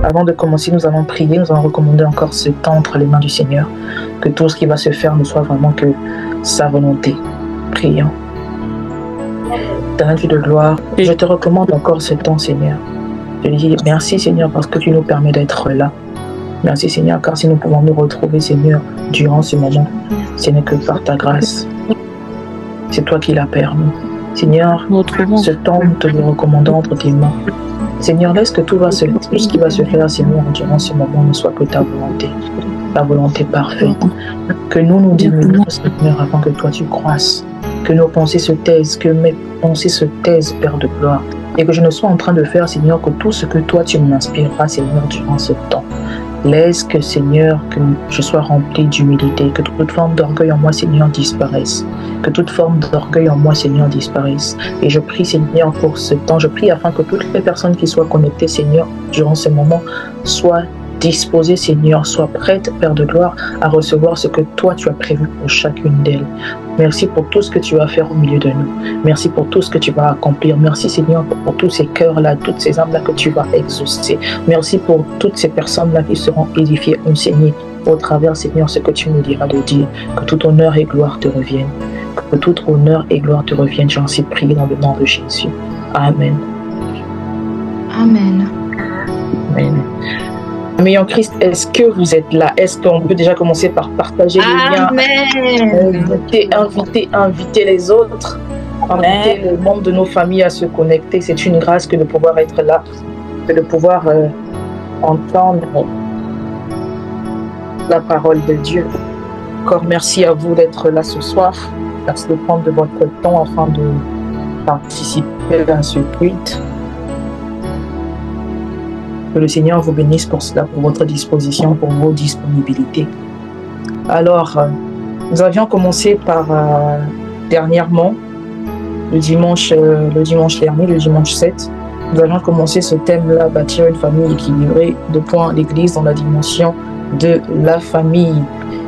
Avant de commencer, nous allons prier, nous allons recommander encore ce temps entre les mains du Seigneur, que tout ce qui va se faire ne soit vraiment que sa volonté. Prions. Éternel Dieu de gloire, je te recommande encore ce temps, Seigneur. Je te dis merci, Seigneur, parce que tu nous permets d'être là. Merci, Seigneur, car si nous pouvons nous retrouver, Seigneur, durant ce moment, ce n'est que par ta grâce. C'est toi qui l'as permis. Seigneur, ce temps, nous te le recommandons entre tes mains. Seigneur, laisse que tout ce qui va se faire, Seigneur, durant ce moment ne soit que ta volonté parfaite. Que nous diminuions, Seigneur, afin que toi tu croisses. Que nos pensées se taisent, que mes pensées se taisent, Père de gloire. Et que je ne sois en train de faire, Seigneur, que tout ce que toi tu m'inspireras, Seigneur, durant ce temps. Laisse que, Seigneur, que je sois rempli d'humilité, que toute forme d'orgueil en moi, Seigneur, disparaisse. Que toute forme d'orgueil en moi, Seigneur, disparaisse. Et je prie, Seigneur, pour ce temps. Je prie afin que toutes les personnes qui soient connectées, Seigneur, durant ce moment, soient disposées, Seigneur, soient prêtes, Père de gloire, à recevoir ce que toi, tu as prévu pour chacune d'elles. Merci pour tout ce que tu vas faire au milieu de nous. Merci pour tout ce que tu vas accomplir. Merci, Seigneur, pour tous ces cœurs-là, toutes ces âmes-là que tu vas exaucer. Merci pour toutes ces personnes-là qui seront édifiées, enseignées au travers, Seigneur, ce que tu nous diras de dire. Que tout honneur et gloire te reviennent. Que tout honneur et gloire te reviennent. J'en suis prié dans le nom de Jésus. Amen. Amen. Amen. Amis en Christ, est-ce que vous êtes là? Est-ce qu'on peut déjà commencer par partager les liens? Inviter les autres, inviter le membre de nos familles à se connecter. C'est une grâce que de pouvoir être là, que de pouvoir entendre la parole de Dieu. Encore merci à vous d'être là ce soir. Merci de prendre de votre temps afin de participer à ce culte. Que le Seigneur vous bénisse pour cela, pour votre disposition, pour vos disponibilités. Alors, nous avions commencé par dernièrement, le dimanche dernier, le dimanche 7, nous avions commencé ce thème-là, bâtir une famille équilibrée, l'Église dans la dimension de la famille.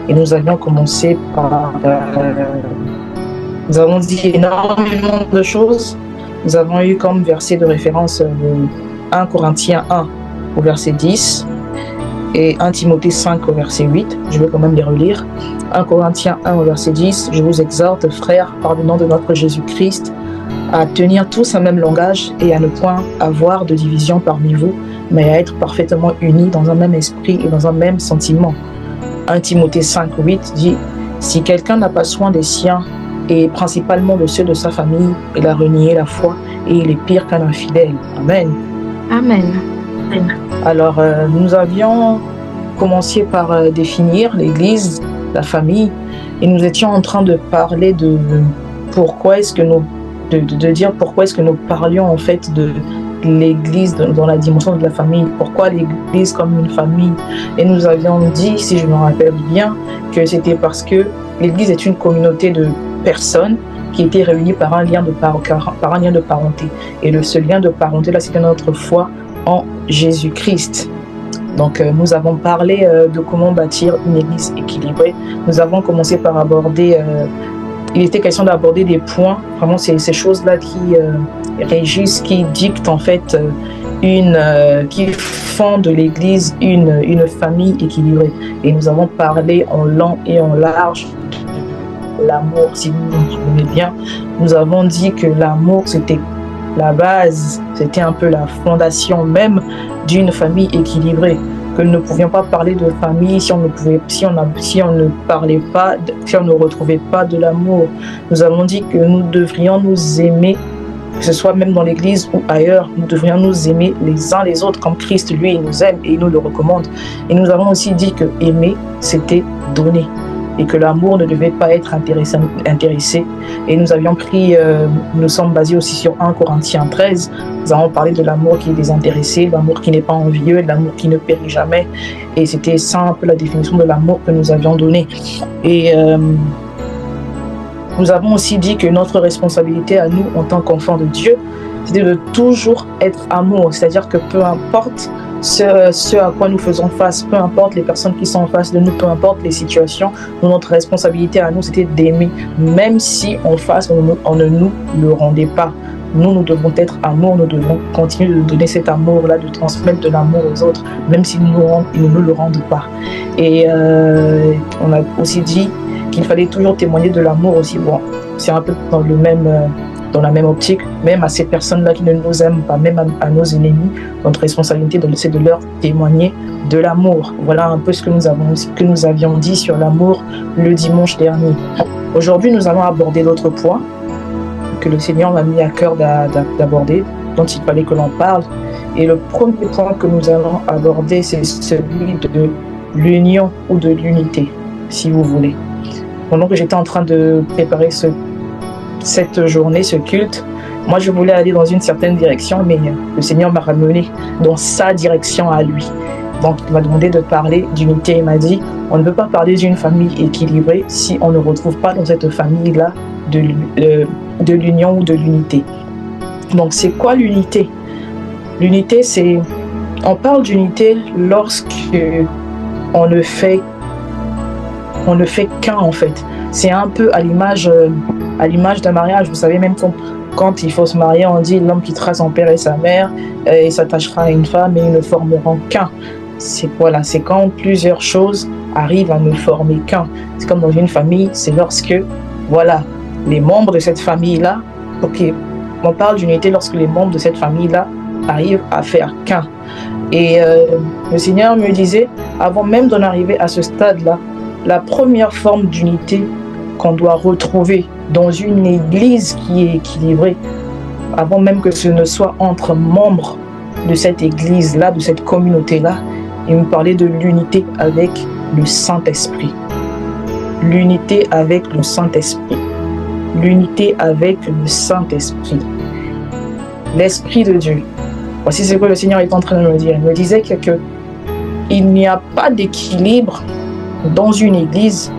Et nous avions commencé par... nous avons dit énormément de choses. Nous avons eu comme verset de référence 1 Corinthiens 1 au verset 10 et 1 Timothée 5 au verset 8. Je vais quand même les relire. 1 Corinthiens 1 au verset 10. Je vous exhorte, frères, par le nom de notre Jésus-Christ, à tenir tous un même langage et à ne point avoir de division parmi vous, mais à être parfaitement unis dans un même esprit et dans un même sentiment. 1 Timothée 5, 8 dit « Si quelqu'un n'a pas soin des siens, et principalement de ceux de sa famille, il a renié la foi et il est pire qu'un infidèle. » Amen. Amen. Alors, nous avions commencé par définir l'Église, la famille, et nous étions en train de parler de pourquoi est-ce que nous parlions en fait de l'Église dans la dimension de la famille. Pourquoi l'Église comme une famille? Et nous avions dit, si je me rappelle bien, que c'était parce que l'Église est une communauté de personnes qui étaient réunies par un lien de parenté. Et ce lien de parenté là, c'était notre foi en Jésus-Christ. Donc nous avons parlé de comment bâtir une église équilibrée. Nous avons commencé par aborder, il était question d'aborder des points, vraiment ces choses-là qui régissent, qui dictent en fait qui font de l'église une famille équilibrée. Et nous avons parlé en long et en large de l'amour, si vous vous souvenez bien. Nous avons dit que l'amour c'était la base, c'était un peu la fondation même d'une famille équilibrée, que nous ne pouvions pas parler de famille si on ne retrouvait pas de l'amour. Nous avons dit que nous devrions nous aimer, que ce soit même dans l'église ou ailleurs, nous devrions nous aimer les uns les autres comme Christ, lui, il nous aime et il nous le recommande. Et nous avons aussi dit que aimer, c'était donner. Et que l'amour ne devait pas être intéressé. Et nous avions pris, nous sommes basés aussi sur 1 Corinthiens 13. Nous avons parlé de l'amour qui est désintéressé, l'amour qui n'est pas envieux, l'amour qui ne périt jamais. Et c'était ça un peu la définition de l'amour que nous avions donnée. Et nous avons aussi dit que notre responsabilité à nous, en tant qu'enfants de Dieu, c'était de toujours être amour. C'est-à-dire que peu importe ce à quoi nous faisons face, peu importe les personnes qui sont en face de nous, peu importe les situations, notre responsabilité à nous, c'était d'aimer, même si en face, on ne nous le rendait pas. nous devons être amour, nous devons continuer de donner cet amour-là, de transmettre de l'amour aux autres, même s'ils ne nous le rendent pas. Et on a aussi dit qu'il fallait toujours témoigner de l'amour aussi. Bon, c'est un peu dans la même optique, même à ces personnes-là qui ne nous aiment pas, même à nos ennemis, notre responsabilité c'est de leur témoigner de l'amour. Voilà un peu ce que nous avions dit sur l'amour le dimanche dernier. Aujourd'hui, nous allons aborder d'autres points que le Seigneur m'a mis à cœur d'aborder, dont il fallait que l'on parle. Et le premier point que nous allons aborder, c'est celui de l'union ou de l'unité, si vous voulez. Pendant que j'étais en train de préparer cette journée, ce culte, moi je voulais aller dans une certaine direction, mais le Seigneur m'a ramené dans sa direction à lui. Donc il m'a demandé de parler d'unité. Il m'a dit, on ne peut pas parler d'une famille équilibrée si on ne retrouve pas dans cette famille-là de l'union ou de l'unité. Donc c'est quoi l'unité? L'unité, on parle d'unité lorsque on ne fait qu'un en fait. C'est un peu à l'image d'un mariage. Vous savez, même quand il faut se marier, on dit l'homme quittera son père et sa mère et s'attachera à une femme et ils ne formeront qu'un. C'est quand plusieurs choses arrivent à ne former qu'un. C'est comme dans une famille, c'est lorsque les membres de cette famille-là, on parle d'unité lorsque les membres de cette famille-là arrivent à faire qu'un. Et le Seigneur me disait, avant même d'en arriver à ce stade-là, la première forme d'unité qu'on doit retrouver dans une église qui est équilibrée, avant même que ce ne soit entre membres de cette église-là, de cette communauté-là, il me parlait de l'unité avec le Saint-Esprit. L'unité avec le Saint-Esprit. L'unité avec le Saint-Esprit. L'Esprit de Dieu. Voici ce que le Seigneur est en train de me dire. Il me disait qu'il n'y a pas d'équilibre dans une église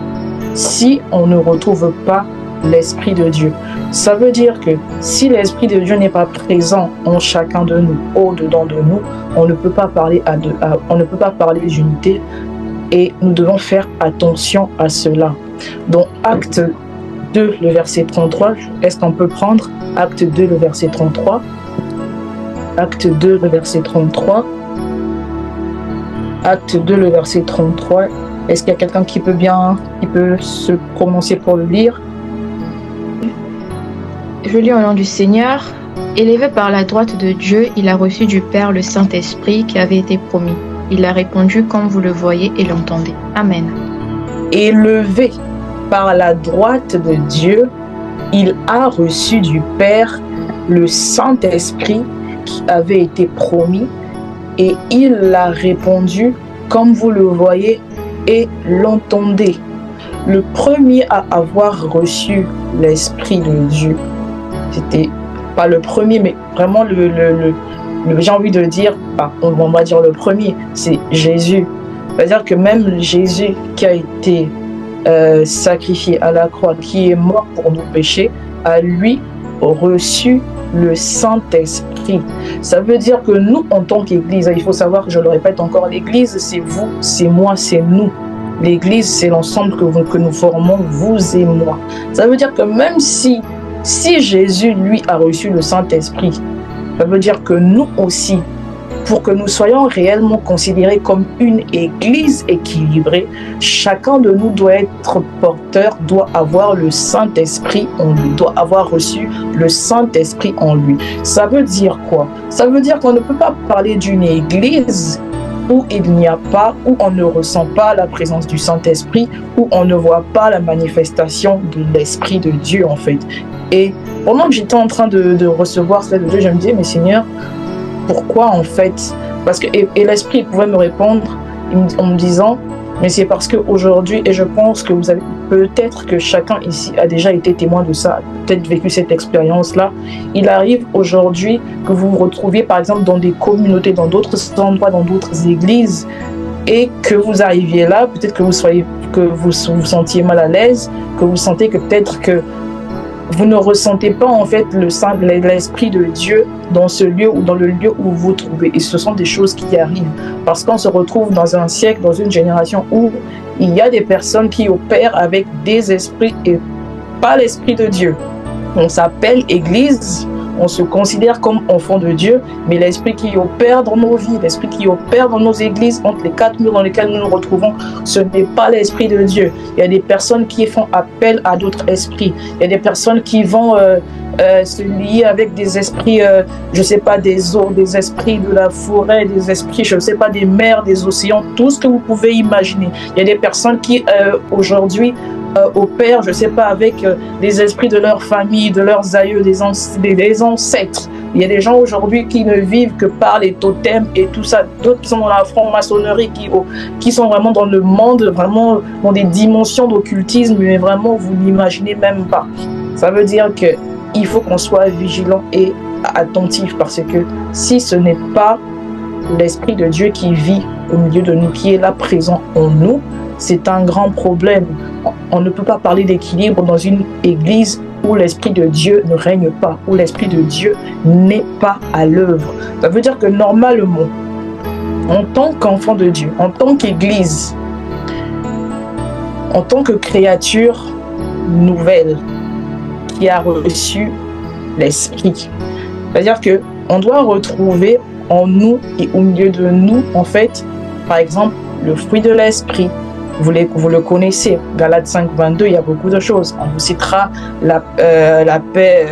si on ne retrouve pas l'Esprit de Dieu. Ça veut dire que si l'Esprit de Dieu n'est pas présent en chacun de nous, au-dedans de nous, on ne peut pas parler d'unité et nous devons faire attention à cela. Donc Acte 2, le verset 33, est-ce qu'on peut prendre Acte 2, le verset 33? Acte 2, le verset 33. Acte 2, le verset 33. Est-ce qu'il y a quelqu'un qui peut se prononcer pour le lire? Je lis au nom du Seigneur. Élevé par la droite de Dieu, il a reçu du Père le Saint-Esprit qui avait été promis. Il a répondu comme vous le voyez et l'entendez. Amen. Élevé par la droite de Dieu, il a reçu du Père le Saint-Esprit qui avait été promis et il a répondu comme vous le voyez et l'entendez. Le premier à avoir reçu l'Esprit de Dieu, c'était pas le premier, mais vraiment j'ai envie de dire, on va dire le premier, c'est Jésus. C'est-à-dire que même Jésus qui a été sacrifié à la croix, qui est mort pour nos péchés, a lui reçu le Saint-Esprit. Ça veut dire que nous, en tant qu'Église, il faut savoir, je le répète encore, l'Église, c'est vous, c'est moi, c'est nous. L'Église, c'est l'ensemble que nous formons, vous et moi. Ça veut dire que même si Jésus, lui, a reçu le Saint-Esprit, ça veut dire que nous aussi, pour que nous soyons réellement considérés comme une église équilibrée, chacun de nous doit être porteur, doit avoir le Saint-Esprit en lui, doit avoir reçu le Saint-Esprit en lui. Ça veut dire quoi? Ça veut dire qu'on ne peut pas parler d'une église où il n'y a pas, où on ne ressent pas la présence du Saint-Esprit, où on ne voit pas la manifestation de l'Esprit de Dieu en fait. Et pendant que j'étais en train de recevoir cela de Dieu, je me disais, mais Seigneur, pourquoi en fait? Parce que, et l'Esprit pouvait me répondre en me disant, mais c'est parce qu'aujourd'hui, et je pense que vous avez peut-être que chacun ici a déjà été témoin de ça, peut-être vécu cette expérience-là. Il arrive aujourd'hui que vous vous retrouviez par exemple dans des communautés, dans d'autres endroits, dans d'autres églises, et que vous arriviez là, peut-être que vous vous sentiez mal à l'aise, que vous sentez que peut-être que vous ne ressentez pas en fait l'Esprit de Dieu dans ce lieu ou dans le lieu où vous vous trouvez. Et ce sont des choses qui arrivent parce qu'on se retrouve dans un siècle, dans une génération où il y a des personnes qui opèrent avec des esprits et pas l'Esprit de Dieu. On s'appelle Église, on se considère comme enfant de Dieu, mais l'esprit qui opère dans nos vies, l'esprit qui opère dans nos églises, entre les quatre murs dans lesquels nous nous retrouvons, ce n'est pas l'esprit de Dieu. Il y a des personnes qui font appel à d'autres esprits. Il y a des personnes qui vont se lier avec des esprits, je ne sais pas, des eaux, des esprits de la forêt, des esprits, je ne sais pas, des mers, des océans, tout ce que vous pouvez imaginer. Il y a des personnes qui, aujourd'hui, opèrent, je ne sais pas, avec des esprits de leur famille, de leurs aïeux, des ancêtres. Il y a des gens aujourd'hui qui ne vivent que par les totems et tout ça. D'autres qui sont dans la franc-maçonnerie, qui sont vraiment dans le monde, vraiment dans des dimensions d'occultisme, mais vraiment, vous n'imaginez même pas. Ça veut dire qu'il faut qu'on soit vigilant et attentif, parce que si ce n'est pas l'Esprit de Dieu qui vit au milieu de nous, qui est là présent en nous, c'est un grand problème. On ne peut pas parler d'équilibre dans une église où l'Esprit de Dieu ne règne pas, où l'Esprit de Dieu n'est pas à l'œuvre. Ça veut dire que normalement, en tant qu'enfant de Dieu, en tant qu'église, en tant que créature nouvelle qui a reçu l'Esprit, c'est-à-dire qu'on doit retrouver en nous et au milieu de nous, en fait, par exemple, le fruit de l'Esprit. Vous le connaissez, Galates 5, 22, il y a beaucoup de choses. On vous citera la paix,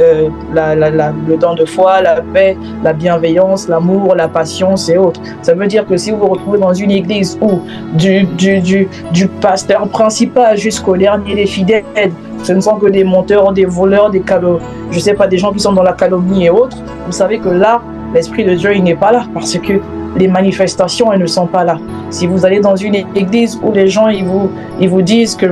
le don de foi, la paix, la bienveillance, l'amour, la patience et autres. Ça veut dire que si vous vous retrouvez dans une église où du pasteur principal jusqu'au dernier des fidèles, ce ne sont que des menteurs, des voleurs, je sais pas, des gens qui sont dans la calomnie et autres, vous savez que là, l'Esprit de Dieu, il n'est pas là, parce que les manifestations, elles ne sont pas là. Si vous allez dans une église où les gens, ils vous disent que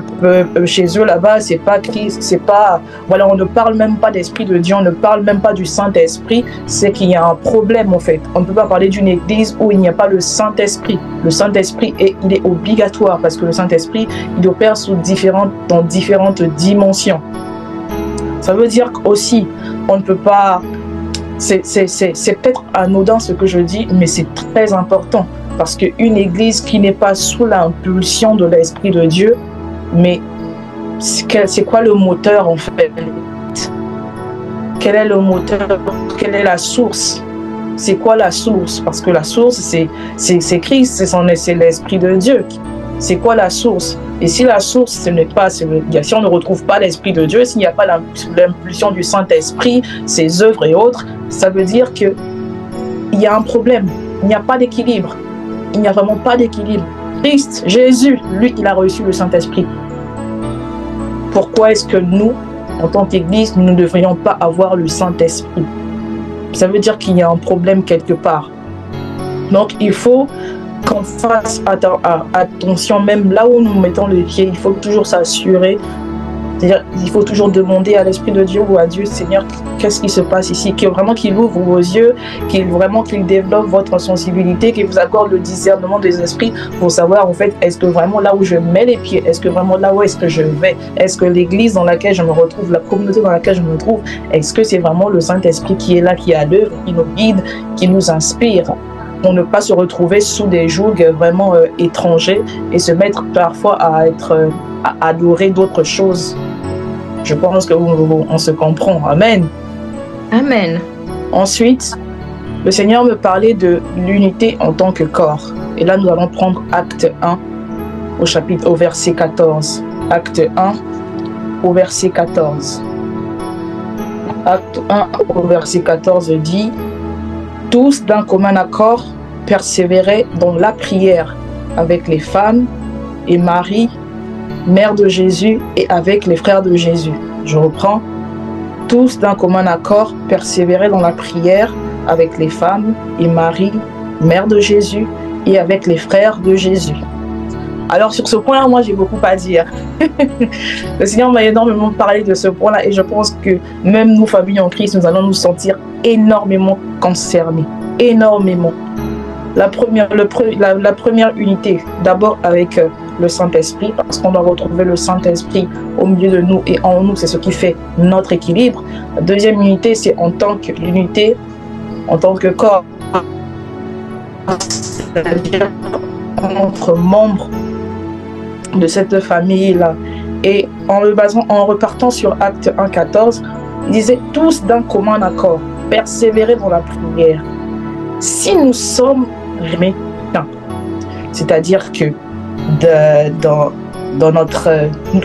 chez eux, là-bas, c'est pas Christ, c'est pas... Voilà, on ne parle même pas d'Esprit de Dieu, on ne parle même pas du Saint-Esprit, c'est qu'il y a un problème, en fait. On ne peut pas parler d'une église où il n'y a pas le Saint-Esprit. Le Saint-Esprit, il est obligatoire, parce que le Saint-Esprit, il opère dans différentes dimensions. Ça veut dire qu'aussi, on ne peut pas... C'est peut-être anodin ce que je dis, mais c'est très important, parce qu'une église qui n'est pas sous l'impulsion de l'Esprit de Dieu, mais c'est quoi le moteur en fait? Quel est le moteur? Quelle est la source? C'est quoi la source? Parce que la source, c'est Christ, c'est l'Esprit de Dieu. C'est quoi la source? Et si la source, ce n'est pas, si on ne retrouve pas l'Esprit de Dieu, s'il n'y a pas l'impulsion du Saint-Esprit, ses œuvres et autres, ça veut dire qu'il y a un problème. Il n'y a pas d'équilibre. Il n'y a vraiment pas d'équilibre. Christ, Jésus, lui, il a reçu le Saint-Esprit. Pourquoi est-ce que nous, en tant qu'Église, nous ne devrions pas avoir le Saint-Esprit? Ça veut dire qu'il y a un problème quelque part. Donc, il faut qu'on fasse attention, même là où nous mettons les pieds, il faut toujours s'assurer, c'est-à-dire il faut toujours demander à l'Esprit de Dieu ou à Dieu, Seigneur, qu'est-ce qui se passe ici, qu'il ouvre vos yeux, qu'il développe votre sensibilité, qu'il vous accorde le discernement des esprits pour savoir en fait, est-ce que vraiment là où je mets les pieds, est-ce que vraiment là où est-ce que je vais, est-ce que l'église dans laquelle je me retrouve, la communauté dans laquelle je me trouve, est-ce que c'est vraiment le Saint-Esprit qui est là, qui est à l'œuvre, qui nous guide, qui nous inspire, pour ne pas se retrouver sous des jougs vraiment étrangers et se mettre parfois à adorer d'autres choses. Je pense qu'on se comprend. Amen. Amen. Ensuite, le Seigneur me parlait de l'unité en tant que corps. Et là, nous allons prendre Acte 1 au verset 14. Acte 1 au verset 14. Acte 1 au verset 14 dit: tous d'un commun accord persévéraient dans la prière avec les femmes et Marie, mère de Jésus, et avec les frères de Jésus. Je reprends. Tous d'un commun accord persévéraient dans la prière avec les femmes et Marie, mère de Jésus, et avec les frères de Jésus. Alors sur ce point-là, moi j'ai beaucoup à dire. Le Seigneur m'a énormément parlé de ce point-là et je pense que même nous, familles en Christ, nous allons nous sentir énormément concernés. Énormément. La première unité, d'abord avec le Saint-Esprit, parce qu'on doit retrouver le Saint-Esprit au milieu de nous et en nous, c'est ce qui fait notre équilibre. La deuxième unité, c'est en tant que l'unité, en tant que corps, c'est-à-dire entre membres de cette famille-là. Et en repartant sur Acte 1, 14, il disait tous d'un commun accord. persévérer dans la prière. Si nous sommes vraiment qu'un, c'est-à-dire que dans notre...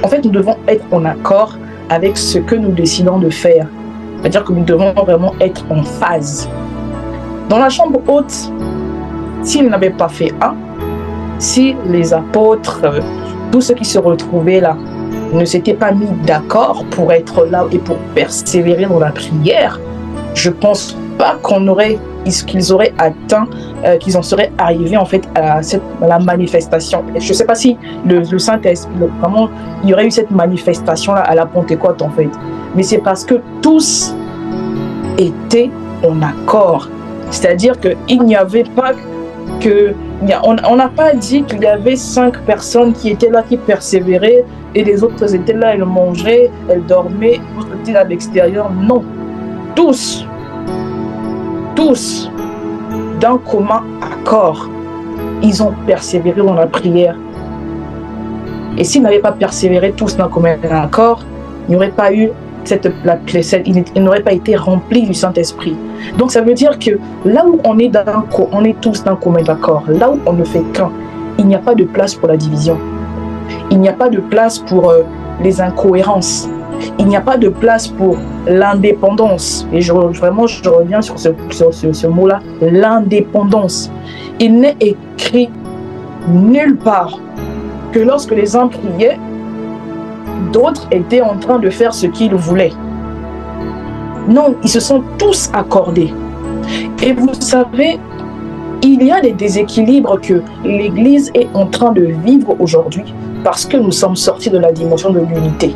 En fait, nous devons être en accord avec ce que nous décidons de faire. C'est-à-dire que nous devons vraiment être en phase. Dans la chambre haute, s'ils n'avaient pas fait un, si les apôtres, tous ceux qui se retrouvaient là, ne s'étaient pas mis d'accord pour être là et pour persévérer dans la prière, je pense pas qu'ils auraient atteint, qu'ils en seraient arrivés en fait à la manifestation. Et je sais pas si le Saint-Esprit, vraiment, il y aurait eu cette manifestation là à la Pentecôte en fait. Mais c'est parce que tous étaient en accord. C'est-à-dire qu'il n'y avait pas que... On n'a pas dit qu'il y avait 5 personnes qui étaient là, qui persévéraient, et les autres étaient là, elles mangeaient, elles dormaient, d'autres étaient à l'extérieur. Non. Tous, d'un commun accord, ils ont persévéré dans la prière. Et s'ils n'avaient pas persévéré tous d'un commun accord, il n'y aurait pas eu il n'aurait pas été rempli du Saint-Esprit. Donc ça veut dire que là où on est tous d'un commun accord, là où on ne fait qu'un, il n'y a pas de place pour la division. Il n'y a pas de place pour les incohérences. Il n'y a pas de place pour l'indépendance. Et vraiment, je reviens sur ce mot-là, l'indépendance. Il n'est écrit nulle part que lorsque les uns priaient, d'autres étaient en train de faire ce qu'ils voulaient. Non, ils se sont tous accordés. Et vous savez, il y a des déséquilibres que l'Église est en train de vivre aujourd'hui parce que nous sommes sortis de la dimension de l'unité.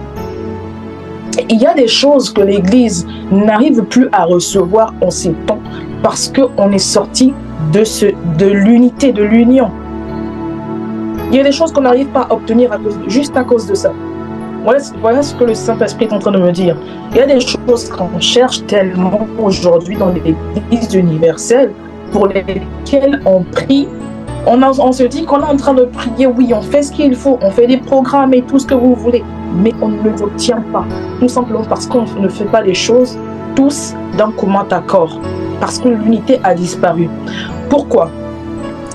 Il y a des choses que l'Église n'arrive plus à recevoir en ces temps parce qu'on est sorti de l'unité, de l'union. Il y a des choses qu'on n'arrive pas à obtenir juste à cause de ça. Voilà ce que le Saint-Esprit est en train de me dire. Il y a des choses qu'on cherche tellement aujourd'hui dans l'Église universelle pour lesquelles on prie. On se dit qu'on est en train de prier, oui, on fait ce qu'il faut, on fait des programmes et tout ce que vous voulez, mais on ne les obtient pas. Tout simplement parce qu'on ne fait pas les choses tous d'un commun accord. Parce que l'unité a disparu. Pourquoi?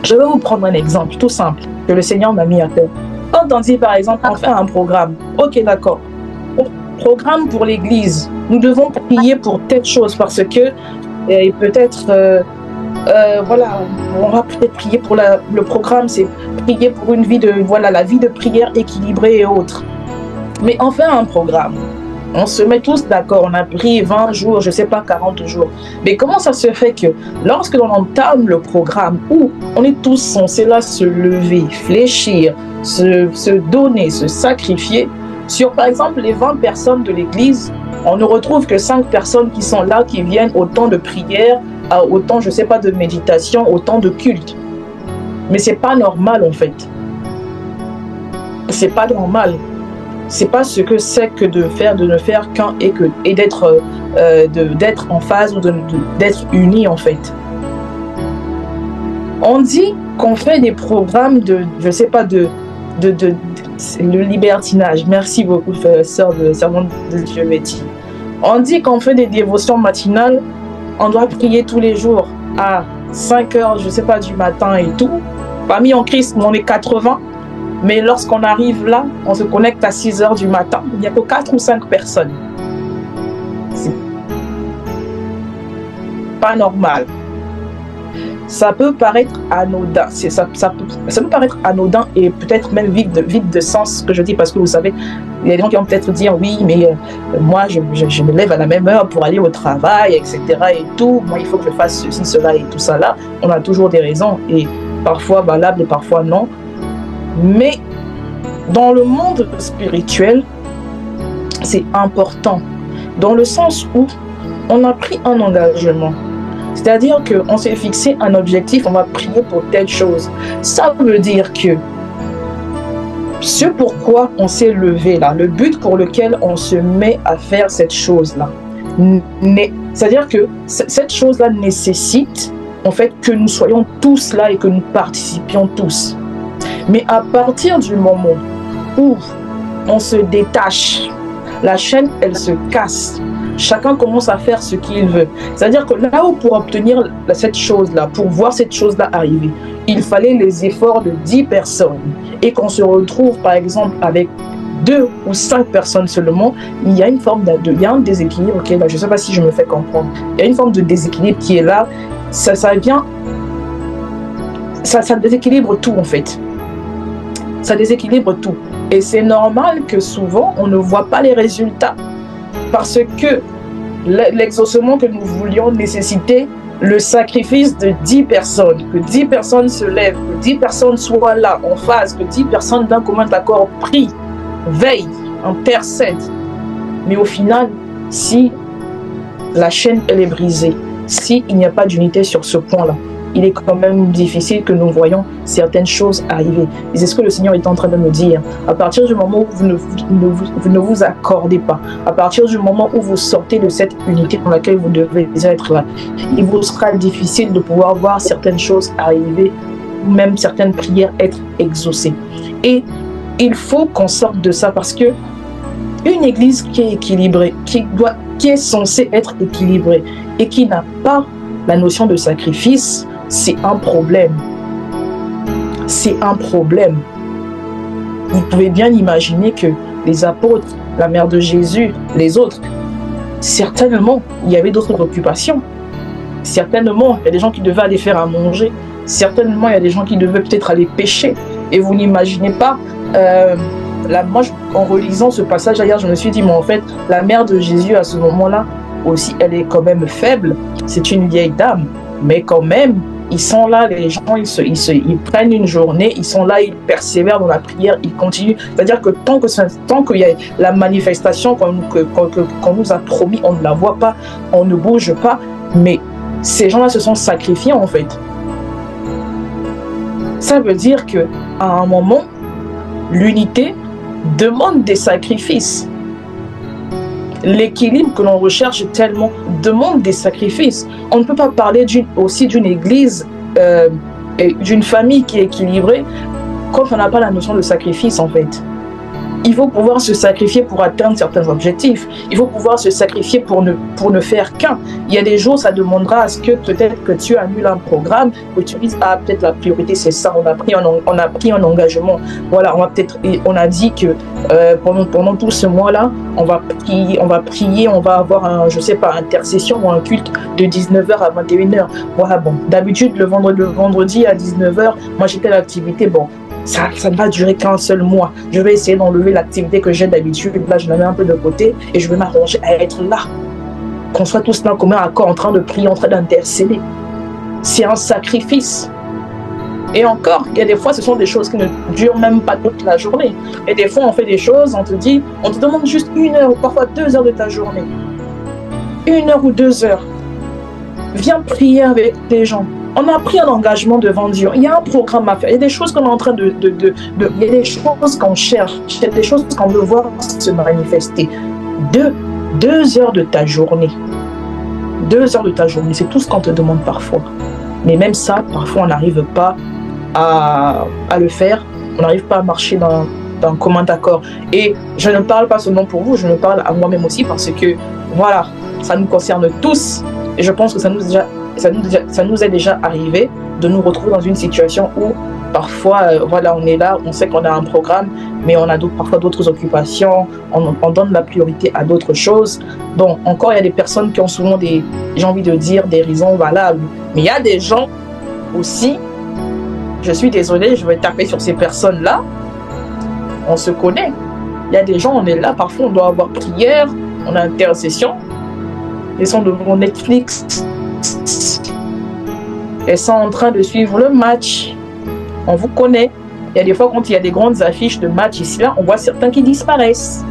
Je vais vous prendre un exemple tout simple que le Seigneur m'a mis à terre. Quand on dit par exemple, on fait un programme, ok d'accord, programme pour l'église, nous devons prier pour telle chose parce que peut-être, voilà, on va peut-être prier pour le programme, c'est prier pour une vie la vie de prière équilibrée et autres. Mais on fait un programme, on se met tous d'accord, on a pris 20 jours, je sais pas, 40 jours. Mais comment ça se fait que lorsque l'on entame le programme où on est tous censés là se lever, fléchir, se donner, se sacrifier, sur par exemple les 20 personnes de l'église, on ne retrouve que 5 personnes qui sont là, qui viennent au temps de prière, à autant, je sais pas, de méditation, autant de culte. Mais c'est pas normal en fait. C'est pas normal. C'est pas ce que c'est que de ne faire qu'un et d'être en phase ou d'être unis en fait. On dit qu'on fait des programmes je sais pas, le libertinage. Merci beaucoup, sœur de servante de Dieu Betty. On dit qu'on fait des dévotions matinales, on doit prier tous les jours à 5 heures, je sais pas, du matin et tout. Parmi en Christ, on est 80. Mais lorsqu'on arrive là, on se connecte à 6 heures du matin. Il n'y a que 4 ou 5 personnes. C'est pas normal. Ça peut paraître anodin. Ça peut paraître anodin et peut-être même vide de sens, ce que je dis, parce que vous savez, il y a des gens qui vont peut-être dire oui, mais moi, je me lève à la même heure pour aller au travail, etc. et tout. Moi, il faut que je fasse ceci, cela et tout ça là. On a toujours des raisons et parfois valables et parfois non. Mais dans le monde spirituel, c'est important, dans le sens où on a pris un engagement. C'est-à-dire qu'on s'est fixé un objectif, on va prier pour telle chose. Ça veut dire que ce pourquoi on s'est levé là, le but pour lequel on se met à faire cette chose-là, c'est-à-dire que cette chose-là nécessite en fait que nous soyons tous là et que nous participions tous. Mais à partir du moment où on se détache, la chaîne, elle se casse. chacun commence à faire ce qu'il veut. C'est-à-dire que là où pour obtenir cette chose-là, pour voir cette chose-là arriver, il fallait les efforts de 10 personnes. Et qu'on se retrouve par exemple avec 2 ou 5 personnes seulement, il y a une forme il y a un déséquilibre qui est là. Je ne sais pas si je me fais comprendre. Il y a une forme de déséquilibre qui est là. Ça vient... Ça déséquilibre tout en fait. Ça déséquilibre tout. Et c'est normal que souvent, on ne voit pas les résultats. Parce que l'exaucement que nous voulions nécessitait le sacrifice de 10 personnes. Que 10 personnes se lèvent, que 10 personnes soient là, en phase, que 10 personnes d'un commun accord prient, veillent, intercèdent. Mais au final, si la chaîne elle est brisée, s'il n'y a pas d'unité sur ce point-là, il est quand même difficile que nous voyons certaines choses arriver. Et c'est ce que le Seigneur est en train de nous dire. À partir du moment où vous ne vous accordez pas, à partir du moment où vous sortez de cette unité dans laquelle vous devez être là, il vous sera difficile de pouvoir voir certaines choses arriver, ou même certaines prières être exaucées. Et il faut qu'on sorte de ça parce que une église qui est équilibrée, qui est censée être équilibrée et qui n'a pas la notion de sacrifice, c'est un problème. C'est un problème. Vous pouvez bien imaginer que les apôtres, la mère de Jésus, les autres, certainement, il y avait d'autres occupations. Certainement, il y a des gens qui devaient aller faire à manger. Certainement, il y a des gens qui devaient peut-être aller pêcher. Et vous n'imaginez pas... moi, en relisant ce passage hier, je me suis dit, mais en fait, la mère de Jésus, à ce moment-là, aussi, elle est quand même faible. C'est une vieille dame. Mais quand même, ils sont là, les gens, ils prennent une journée, ils sont là, ils persévèrent dans la prière, ils continuent. C'est-à-dire que tant qu'il y a la manifestation qu'on nous a promis, on ne la voit pas, on ne bouge pas. Mais ces gens-là se sont sacrifiés, en fait. Ça veut dire qu'à un moment, l'unité demande des sacrifices. L'équilibre que l'on recherche tellement demande des sacrifices. On ne peut pas parler aussi d'une église et d'une famille qui est équilibrée quand on n'a pas la notion de sacrifice en fait. Il faut pouvoir se sacrifier pour atteindre certains objectifs. Il faut pouvoir se sacrifier pour ne faire qu'un. Il y a des jours, ça demandera à ce que peut-être que tu annules un programme, que tu dises, ah, peut-être la priorité, c'est ça, on a pris un engagement. Voilà, on a dit que pendant tout ce mois-là, on va prier, on va avoir intercession ou un culte de 19h à 21h. Voilà, bon, d'habitude, le vendredi à 19h, moi j'étais à l'activité, bon, ça ne va durer qu'un seul mois. Je vais essayer d'enlever l'activité que j'ai d'habitude. Là, je la mets un peu de côté et je vais m'arranger à être là. Qu'on soit tous là, comme un accord, en train de prier, en train d'intercéder. C'est un sacrifice. Et encore, il y a des fois, ce sont des choses qui ne durent même pas toute la journée. Et des fois, on fait des choses, on te demande juste 1 heure ou parfois 2 heures de ta journée. 1 heure ou 2 heures. Viens prier avec les gens. On a pris un engagement devant Dieu. Il y a un programme à faire. Il y a des choses qu'on est en train il y a des choses qu'on cherche. Il y a des choses qu'on veut voir se manifester. 2 heures de ta journée. 2 heures de ta journée. C'est tout ce qu'on te demande parfois. Mais même ça, parfois, on n'arrive pas à le faire. On n'arrive pas à marcher dans commun accord. Et je ne parle pas seulement pour vous, je me parle à moi-même aussi parce que, voilà, ça nous concerne tous. Et je pense que ça nous est déjà arrivé de nous retrouver dans une situation où parfois, voilà, on est là, on sait qu'on a un programme, mais on a parfois d'autres occupations, on donne la priorité à d'autres choses. Bon, encore, il y a des personnes qui ont souvent j'ai envie de dire, des raisons valables. Mais il y a des gens aussi, je suis désolée, je vais taper sur ces personnes-là, on se connaît. Il y a des gens, on est là, parfois on doit avoir prière, on a intercession, ils sont devant Netflix, elles sont en train de suivre le match. On vous connaît. Il y a des fois, quand il y a des grandes affiches de match ici, là, on voit certains qui disparaissent.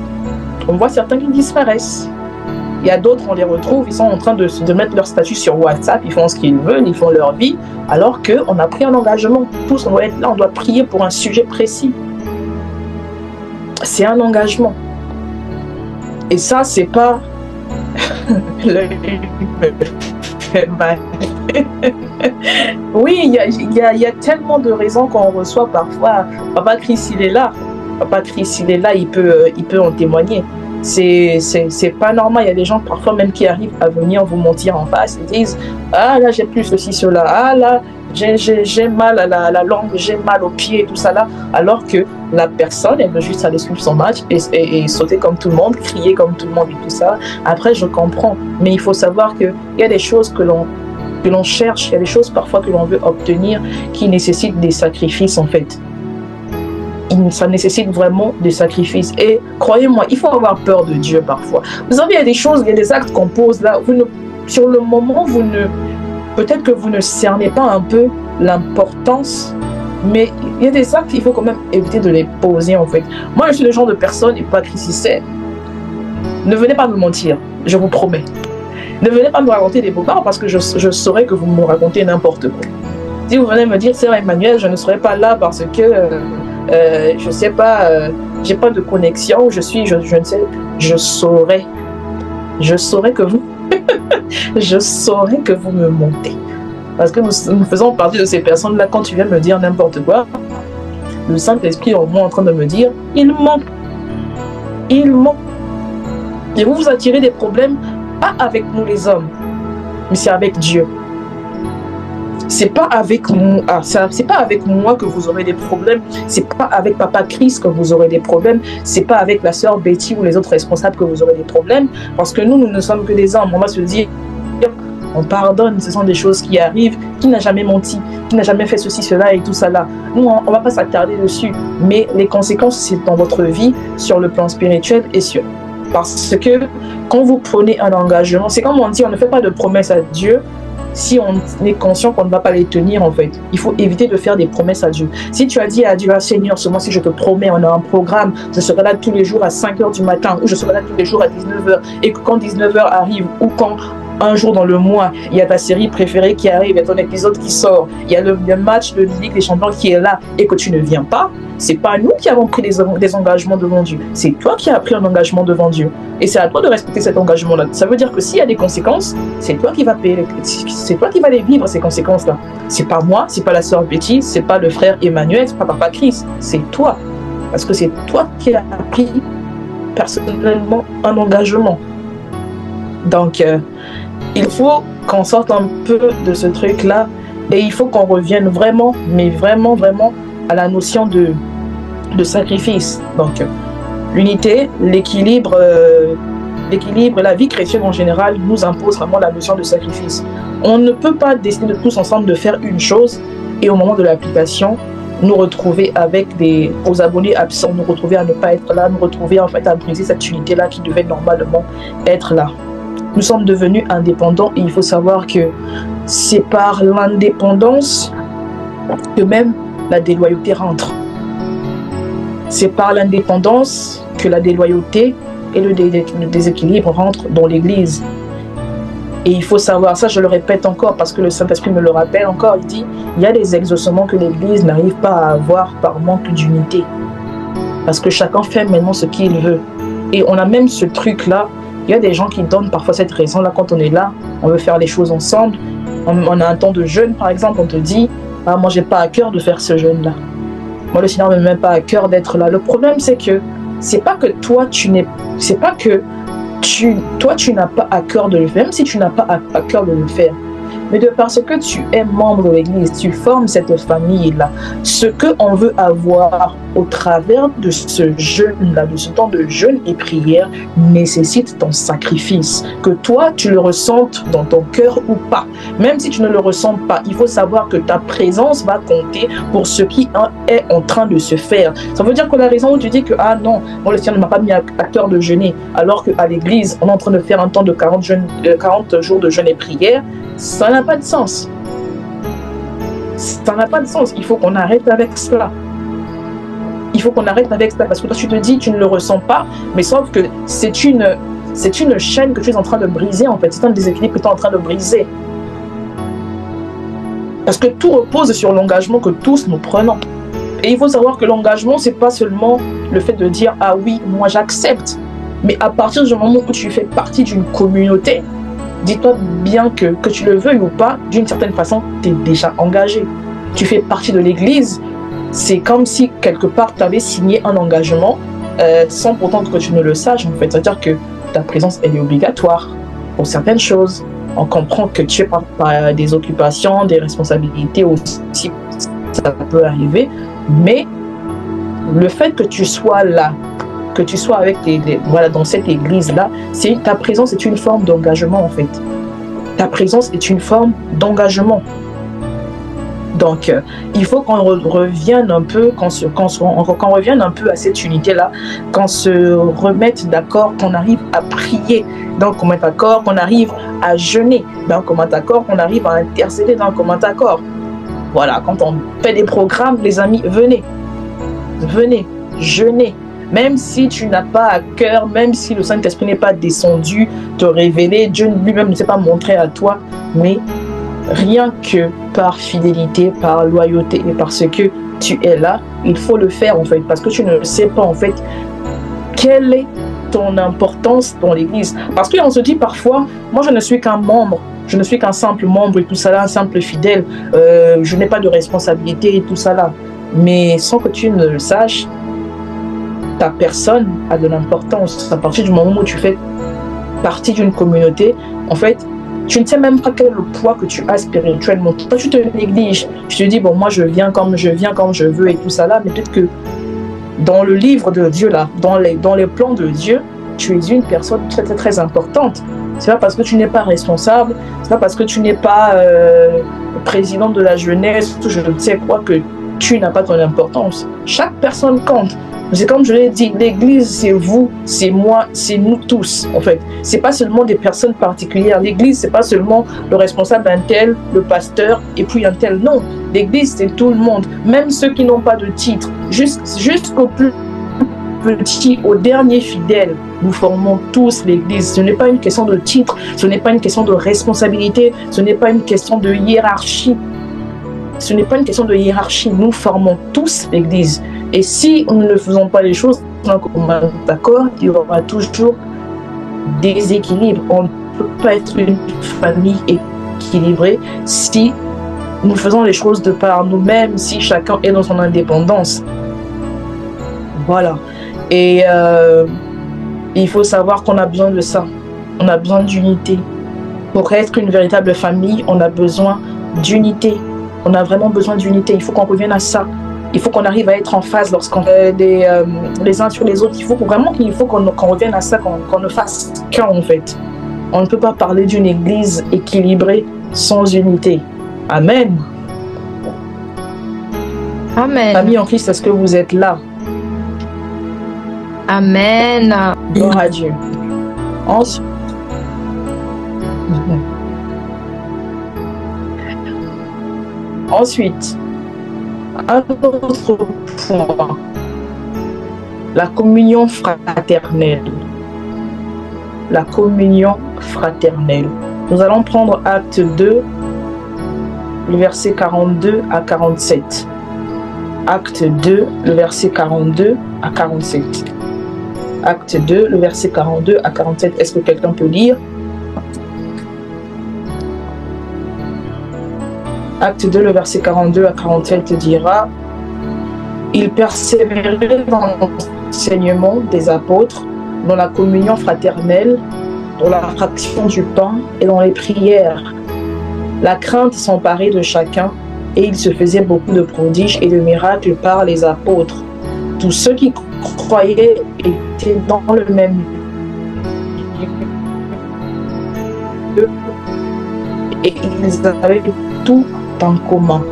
Il y a d'autres, on les retrouve, ils sont en train de mettre leur statut sur WhatsApp, ils font ce qu'ils veulent, ils font leur vie, alors qu'on a pris un engagement. Tous, on doit être là, on doit prier pour un sujet précis. C'est un engagement. Et ça, c'est pas... Oui, il y a tellement de raisons qu'on reçoit parfois. Papa Chris, il est là. Il peut en témoigner. c'est pas normal. Il y a des gens parfois même qui arrivent à venir vous mentir en face. Ils disent, ah là j'ai plus ceci, cela, ah là j'ai mal à la langue, j'ai mal aux pieds, tout ça là. Alors que la personne, elle veut juste aller suivre son match et sauter comme tout le monde, crier comme tout le monde et tout ça. Après, je comprends. Mais il faut savoir qu'il y a des choses que l'on cherche, il y a des choses parfois que l'on veut obtenir qui nécessitent des sacrifices en fait. Ça nécessite vraiment des sacrifices. Et croyez-moi, il faut avoir peur de Dieu parfois. Vous savez, il y a des choses, il y a des actes qu'on pose là. Sur le moment, peut-être que vous ne cernez pas un peu l'importance, mais il y a des actes, il faut quand même éviter de les poser en fait. Moi, je suis le genre de personne, et Patrice sait, ne venez pas me mentir, je vous promets. Ne venez pas me raconter des bobards parce que je saurais que vous me racontez n'importe quoi. Si vous venez me dire, Sœur Emmanuel, je ne serai pas là parce que, je sais pas, j'ai pas de connexion, je ne sais, je saurais que vous, je saurais que vous me mentez. Parce que nous faisons partie de ces personnes-là. Quand tu viens me dire n'importe quoi, le Saint-Esprit est en moi en train de me dire, il ment. Il ment. Et vous vous attirez des problèmes, pas avec nous les hommes, mais c'est avec Dieu. C'est pas avec moi, c'est pas avec moi que vous aurez des problèmes, c'est pas avec Papa Christ que vous aurez des problèmes, c'est pas avec la sœur Betty ou les autres responsables que vous aurez des problèmes, parce que nous ne sommes que des hommes. On va se dire, on pardonne, ce sont des choses qui arrivent, qui n'a jamais menti, qui n'a jamais fait ceci, cela et tout ça là. Nous, on va pas s'attarder dessus, mais les conséquences, c'est dans votre vie, sur le plan spirituel et sur... Parce que quand vous prenez un engagement, c'est comme on dit, on ne fait pas de promesses à Dieu si on est conscient qu'on ne va pas les tenir en fait. Il faut éviter de faire des promesses à Dieu. Si tu as dit à Dieu, ah, Seigneur, ce mois-ci je te promets, on a un programme, je serai là tous les jours à 5h du matin, ou je serai là tous les jours à 19h, et que quand 19h arrive, ou quand un jour dans le mois, il y a ta série préférée qui arrive, il y a ton épisode qui sort, il y a le match de Ligue des Champions qui est là, et que tu ne viens pas, c'est pas nous qui avons pris des engagements devant Dieu, c'est toi qui as pris un engagement devant Dieu. Et c'est à toi de respecter cet engagement-là. Ça veut dire que s'il y a des conséquences, c'est toi qui vas payer, c'est toi qui vas les vivre, ces conséquences-là. C'est pas moi, c'est pas la sœur Betty, c'est pas le frère Emmanuel, c'est pas Papa Christ, c'est toi. Parce que c'est toi qui as pris personnellement un engagement. Donc, il faut qu'on sorte un peu de ce truc-là et il faut qu'on revienne vraiment, mais vraiment, vraiment à la notion de sacrifice. Donc, l'unité, l'équilibre, la vie chrétienne en général nous impose vraiment la notion de sacrifice. On ne peut pas décider de tous ensemble de faire une chose et au moment de l'application, nous retrouver avec aux abonnés absents, nous retrouver à ne pas être là, nous retrouver en fait à briser cette unité-là qui devait normalement être là. Nous sommes devenus indépendants et il faut savoir que c'est par l'indépendance que même la déloyauté rentre. C'est par l'indépendance que la déloyauté et le déséquilibre rentrent dans l'Église. Et il faut savoir, ça je le répète encore parce que le Saint-Esprit me le rappelle encore, il dit, il y a des exaucements que l'Église n'arrive pas à avoir par manque d'unité. Parce que chacun fait maintenant ce qu'il veut. Et on a même ce truc-là, il y a des gens qui donnent parfois cette raison-là quand on est là, on veut faire les choses ensemble, on a un temps de jeûne par exemple, on te dit, ah moi j'ai pas à cœur de faire ce jeûne-là. Moi le Seigneur ne me met même pas à cœur d'être là. Le problème c'est que, c'est pas que toi tu n'es, c'est pas que toi tu n'as pas à cœur de le faire, même si tu n'as pas à cœur de le faire. Mais de parce que tu es membre de l'Église, tu formes cette famille-là. Ce qu'on veut avoir au travers de ce jeûne-là, de ce temps de jeûne et prière, nécessite ton sacrifice. Que toi, tu le ressentes dans ton cœur ou pas. Même si tu ne le ressens pas, il faut savoir que ta présence va compter pour ce qui est en train de se faire. Ça veut dire que la raison où tu dis que, ah non, moi le Seigneur ne m'a pas mis à cœur de jeûner, alors qu'à l'Église, on est en train de faire un temps de 40 jours de jeûne et prière, ça n'a pas de sens. Ça n'a pas de sens. Il faut qu'on arrête avec cela. Il faut qu'on arrête avec cela parce que toi tu te dis tu ne le ressens pas, mais sauf que c'est une chaîne que tu es en train de briser en fait. C'est un déséquilibre que tu es en train de briser. Parce que tout repose sur l'engagement que tous nous prenons. Et il faut savoir que l'engagement, c'est pas seulement le fait de dire ah oui, moi j'accepte. Mais à partir du moment où tu fais partie d'une communauté, dis-toi bien que tu le veuilles ou pas, d'une certaine façon, tu es déjà engagé. Tu fais partie de l'Église, c'est comme si quelque part tu avais signé un engagement sans pourtant que tu ne le saches, en fait. C'est-à-dire que ta présence, elle est obligatoire pour certaines choses. On comprend que tu es par des occupations, des responsabilités aussi, ça peut arriver, mais le fait que tu sois là, que tu sois avec voilà, dans cette église-là, ta présence est une forme d'engagement, en fait. Ta présence est une forme d'engagement. Donc, il faut qu'on revienne un peu, qu'on revienne un peu à cette unité-là, qu'on se remette d'accord, qu'on arrive à prier d'un commun accord, qu'on arrive à jeûner d'un commun accord, qu'on arrive à intercéder d'un commun accord. Voilà, quand on fait des programmes, les amis, venez, jeûnez. Même si tu n'as pas à cœur, même si le Saint-Esprit n'est pas descendu te révéler, Dieu lui-même ne s'est pas montré à toi, mais rien que par fidélité, par loyauté et parce que tu es là, il faut le faire en fait, parce que tu ne sais pas en fait quelle est ton importance dans l'église. Parce qu'on se dit parfois, moi je ne suis qu'un membre, je ne suis qu'un simple membre et tout ça là, un simple fidèle, je n'ai pas de responsabilité et tout ça là. Mais sans que tu ne le saches, ta personne a de l'importance. À partir du moment où tu fais partie d'une communauté, en fait, tu ne sais même pas quel est le poids que tu as spirituellement. Toi, tu te négliges. Tu te dis, bon, moi, je viens comme je veux et tout ça là. Mais peut-être que dans le livre de Dieu, là, dans les plans de Dieu, tu es une personne très, très, très importante. C'est pas parce que tu n'es pas responsable, c'est pas parce que tu n'es pas président de la jeunesse, je ne sais quoi, que tu n'as pas ton importance. Chaque personne compte. C'est comme je l'ai dit, l'église, c'est vous, c'est moi, c'est nous tous, en fait. C'est pas seulement des personnes particulières. L'église, c'est pas seulement le responsable, un tel, le pasteur, et puis un tel. Non, l'église, c'est tout le monde. Même ceux qui n'ont pas de titre. Jusqu'au plus petit, au dernier fidèle, nous formons tous l'église. Ce n'est pas une question de titre, ce n'est pas une question de responsabilité, ce n'est pas une question de hiérarchie. Ce n'est pas une question de hiérarchie. Nous formons tous l'église. Et si nous ne faisons pas les choses d'accord, il y aura toujours des équilibres. On ne peut pas être une famille équilibrée si nous faisons les choses de par nous-mêmes, si chacun est dans son indépendance. Voilà. Et il faut savoir qu'on a besoin de ça. On a besoin d'unité. Pour être une véritable famille, on a besoin d'unité. On a vraiment besoin d'unité. Il faut qu'on revienne à ça. Il faut qu'on arrive à être en phase lorsqu'on fait les uns sur les autres. Il faut qu'on revienne à ça, qu'on ne fasse qu'un en fait. On ne peut pas parler d'une église équilibrée sans unité. Amen. Amen. Amis en Christ, est-ce que vous êtes là? Amen. Gloire à Dieu. Ensuite, un autre point, la communion fraternelle. La communion fraternelle. Nous allons prendre Acte 2, le verset 42 à 47. Acte 2, le verset 42 à 47. Acte 2, le verset 42 à 47. Est-ce que quelqu'un peut lire? Acte 2, le verset 42 à 47 dira: ils persévéraient dans l'enseignement des apôtres, dans la communion fraternelle, dans la fraction du pain et dans les prières. La crainte s'emparait de chacun et il se faisait beaucoup de prodiges et de miracles par les apôtres. Tous ceux qui croyaient étaient dans le même lieu et ils avaient tout en commun.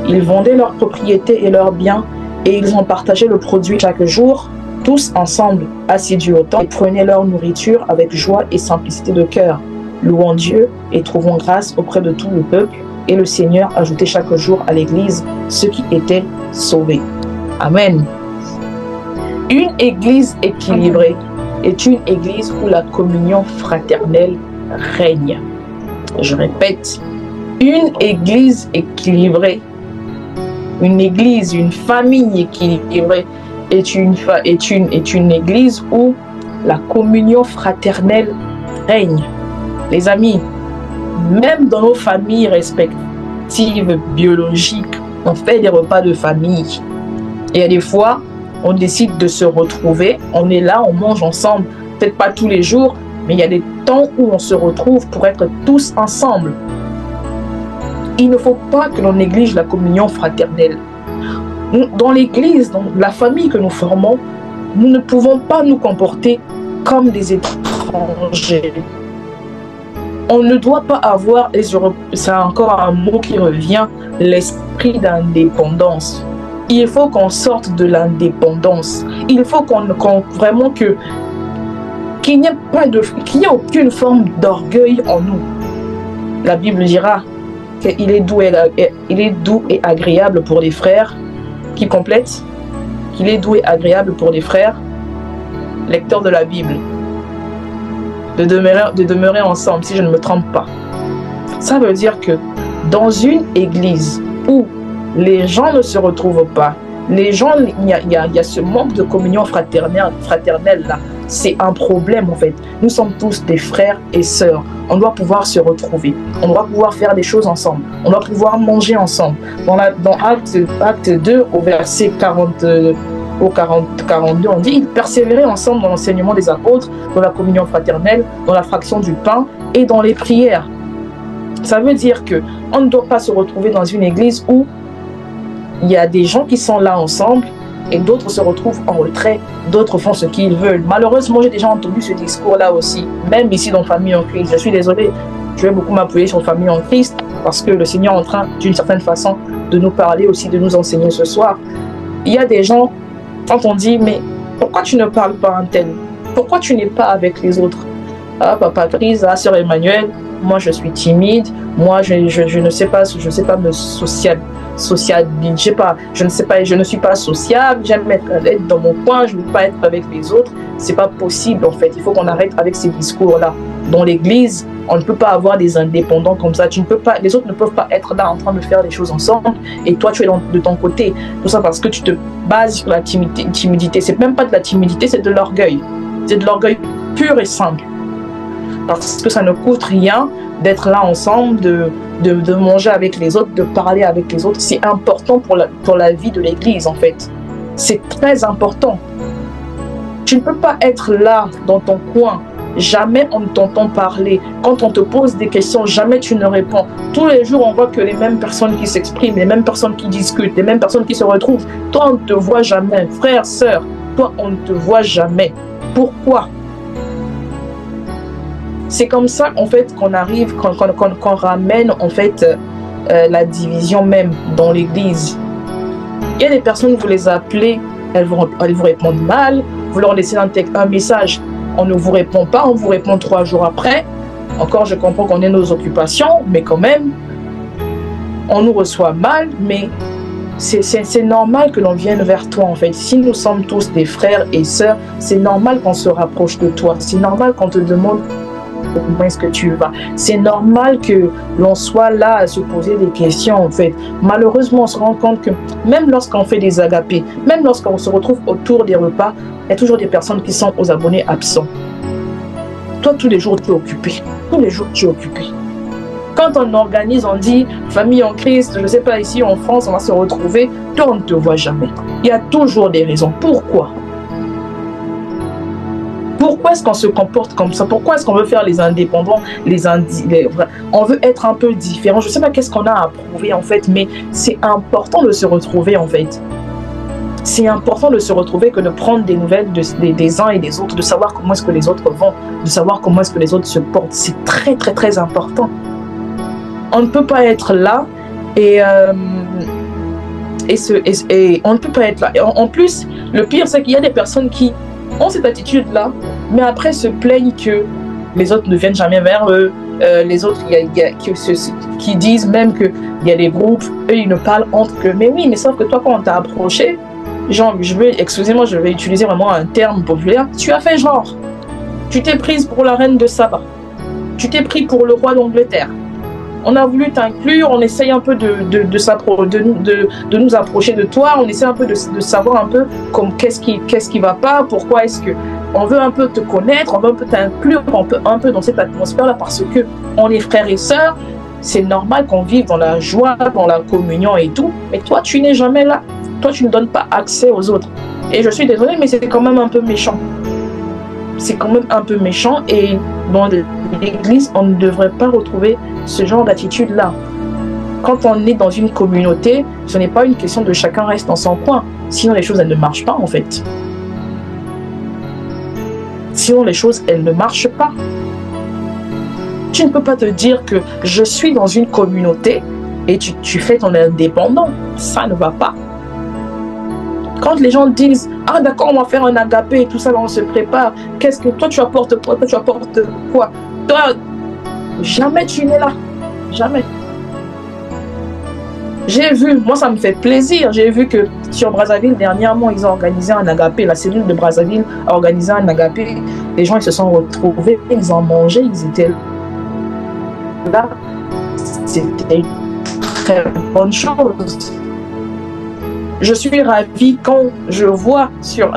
Ils vendaient leurs propriétés et leurs biens et ils en partageaient le produit chaque jour, tous ensemble, assidus au temple, et prenaient leur nourriture avec joie et simplicité de cœur, louant Dieu et trouvant grâce auprès de tout le peuple. Et le Seigneur ajoutait chaque jour à l'Église ceux qui étaient sauvés. Amen. Une église équilibrée est une église où la communion fraternelle règne. Je répète, une église équilibrée, une église, une famille équilibrée est une église où la communion fraternelle règne. Les amis, même dans nos familles respectives biologiques, on fait des repas de famille. Et il y a des fois, on décide de se retrouver, on est là, on mange ensemble, peut-être pas tous les jours, mais il y a des temps où on se retrouve pour être tous ensemble. Il ne faut pas que l'on néglige la communion fraternelle. Dans l'Église, dans la famille que nous formons, nous ne pouvons pas nous comporter comme des étrangers. On ne doit pas avoir, et c'est encore un mot qui revient, l'esprit d'indépendance. Il faut qu'on sorte de l'indépendance. Il faut vraiment qu'il n'y ait aucune forme d'orgueil en nous. La Bible dira qu'il est doux et agréable pour les frères qui complètent, qu'il est doux et agréable pour les frères lecteurs de la Bible de demeurer ensemble, si je ne me trompe pas. Ça veut dire que dans une église où les gens ne se retrouvent pas, il y a ce manque de communion fraternelle là, c'est un problème en fait. Nous sommes tous des frères et sœurs. On doit pouvoir se retrouver. On doit pouvoir faire des choses ensemble. On doit pouvoir manger ensemble. Dans Acte 2, au verset 42, on dit « Ils persévéraient ensemble dans l'enseignement des apôtres, dans la communion fraternelle, dans la fraction du pain et dans les prières. » Ça veut dire qu'on ne doit pas se retrouver dans une église où il y a des gens qui sont là ensemble et d'autres se retrouvent en retrait, d'autres font ce qu'ils veulent. Malheureusement, j'ai déjà entendu ce discours-là aussi, même ici dans Famille en Christ. Je suis désolée, je vais beaucoup m'appuyer sur Famille en Christ parce que le Seigneur est en train, d'une certaine façon, de nous parler aussi, de nous enseigner ce soir. Il y a des gens, quand on dit, mais pourquoi tu ne parles pas un tel? Pourquoi tu n'es pas avec les autres? Ah, Papa Chris, ah, Sœur Emmanuel, moi je suis timide, moi je ne sais pas me je ne suis pas sociable, j'aime être dans mon coin, je ne veux pas être avec les autres. C'est pas possible en fait, il faut qu'on arrête avec ces discours-là. Dans l'église, on ne peut pas avoir des indépendants comme ça, les autres ne peuvent pas être là en train de faire des choses ensemble et toi tu es de ton côté. Tout ça parce que tu te bases sur la timidité. C'est même pas de la timidité, c'est de l'orgueil. C'est de l'orgueil pur et simple. Parce que ça ne coûte rien d'être là ensemble, de manger avec les autres, de parler avec les autres. C'est important pour la vie de l'église en fait. C'est très important. Tu ne peux pas être là dans ton coin. Jamais on ne t'entend parler. Quand on te pose des questions, jamais tu ne réponds. Tous les jours, on voit que les mêmes personnes qui s'expriment, les mêmes personnes qui discutent, les mêmes personnes qui se retrouvent. Toi, on ne te voit jamais. Frère, sœur, toi, on ne te voit jamais. Pourquoi? C'est comme ça en fait qu'on arrive, qu'on ramène en fait la division même dans l'église. Il y a des personnes, vous les appelez, elles vous répondent mal, vous leur laissez un message, on ne vous répond pas, on vous répond 3 jours après. Encore, je comprends qu'on ait nos occupations, mais quand même, on nous reçoit mal, mais c'est normal que l'on vienne vers toi en fait. Si nous sommes tous des frères et sœurs, c'est normal qu'on se rapproche de toi, c'est normal qu'on te demande comment est-ce que tu vas. C'est normal que l'on soit là à se poser des questions en fait. Malheureusement, on se rend compte que même lorsqu'on fait des agapés, même lorsqu'on se retrouve autour des repas, il y a toujours des personnes qui sont aux abonnés absents. Toi, tous les jours, tu es occupé. Tous les jours, tu es occupé. Quand on organise, on dit Famille en Christ, je ne sais pas, ici en France, on va se retrouver, toi, on ne te voit jamais. Il y a toujours des raisons. Pourquoi? Pourquoi est-ce qu'on se comporte comme ça? Pourquoi est-ce qu'on veut faire les indépendants, on veut être un peu différent? Je ne sais pas qu'est-ce qu'on a à prouver en fait, mais c'est important de se retrouver en fait. C'est important de se retrouver que de prendre des nouvelles des uns et des autres, de savoir comment est-ce que les autres vont, de savoir comment est-ce que les autres se portent. C'est très très très important. On ne peut pas être là et on ne peut pas être là. Et en plus, le pire c'est qu'il y a des personnes qui ont cette attitude-là, mais après se plaignent que les autres ne viennent jamais vers eux. Les autres qui disent même qu'il y a des groupes, eux ils ne parlent entre eux. Mais oui, mais sauf que toi quand on t'a approché, genre, excusez-moi, je vais utiliser vraiment un terme populaire, tu as fait genre. Tu t'es prise pour la reine de Saba. Tu t'es pris pour le roi d'Angleterre. On a voulu t'inclure, on essaye un peu de nous approcher de toi, on essaie un peu de savoir un peu qu'est-ce qui va pas, pourquoi est-ce que on veut un peu te connaître, on veut un peu t'inclure un peu dans cette atmosphère-là parce que on est frères et sœurs, c'est normal qu'on vive dans la joie, dans la communion et tout, mais toi tu n'es jamais là, toi tu ne donnes pas accès aux autres. Et je suis désolée, mais c'est quand même un peu méchant. C'est quand même un peu méchant et dans l'église, on ne devrait pas retrouver ce genre d'attitude-là. Quand on est dans une communauté, ce n'est pas une question de chacun reste dans son coin. Sinon, les choses, elles ne marchent pas, en fait. Sinon, les choses, elles ne marchent pas. Tu ne peux pas te dire que je suis dans une communauté et tu fais ton indépendant. Ça ne va pas. Quand les gens disent « Ah d'accord, on va faire un agapé et tout ça, là, on se prépare. Qu'est-ce que toi tu apportes quoi? Toi tu apportes quoi? Toi, jamais tu n'es là. Jamais. » J'ai vu, moi ça me fait plaisir, j'ai vu que sur Brazzaville, dernièrement, ils ont organisé un agapé. La cellule de Brazzaville a organisé un agapé. Les gens, ils se sont retrouvés, ils ont mangé, ils étaient là. C'était une très bonne chose. Je suis ravie quand je vois sur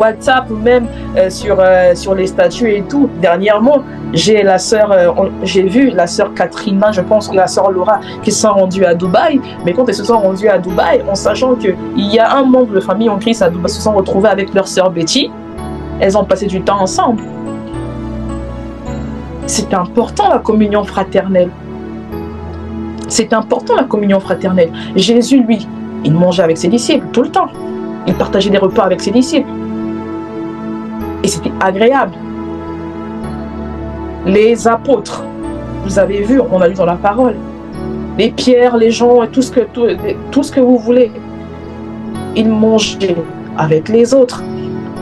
WhatsApp ou même sur les statuts et tout. Dernièrement, j'ai vu la sœur Katrina, je pense que la sœur Laura, qui se sont rendues à Dubaï. Mais quand elles se sont rendues à Dubaï, en sachant qu'il y a un membre de famille en Christ à Dubaï, se sont retrouvés avec leur sœur Betty. Elles ont passé du temps ensemble. C'est important la communion fraternelle. C'est important la communion fraternelle. Jésus, lui, il mangeait avec ses disciples tout le temps. Il partageait des repas avec ses disciples. Et c'était agréable. Les apôtres, vous avez vu, on a lu dans la parole, les pierres, les gens, tout ce que vous voulez, ils mangeaient avec les autres.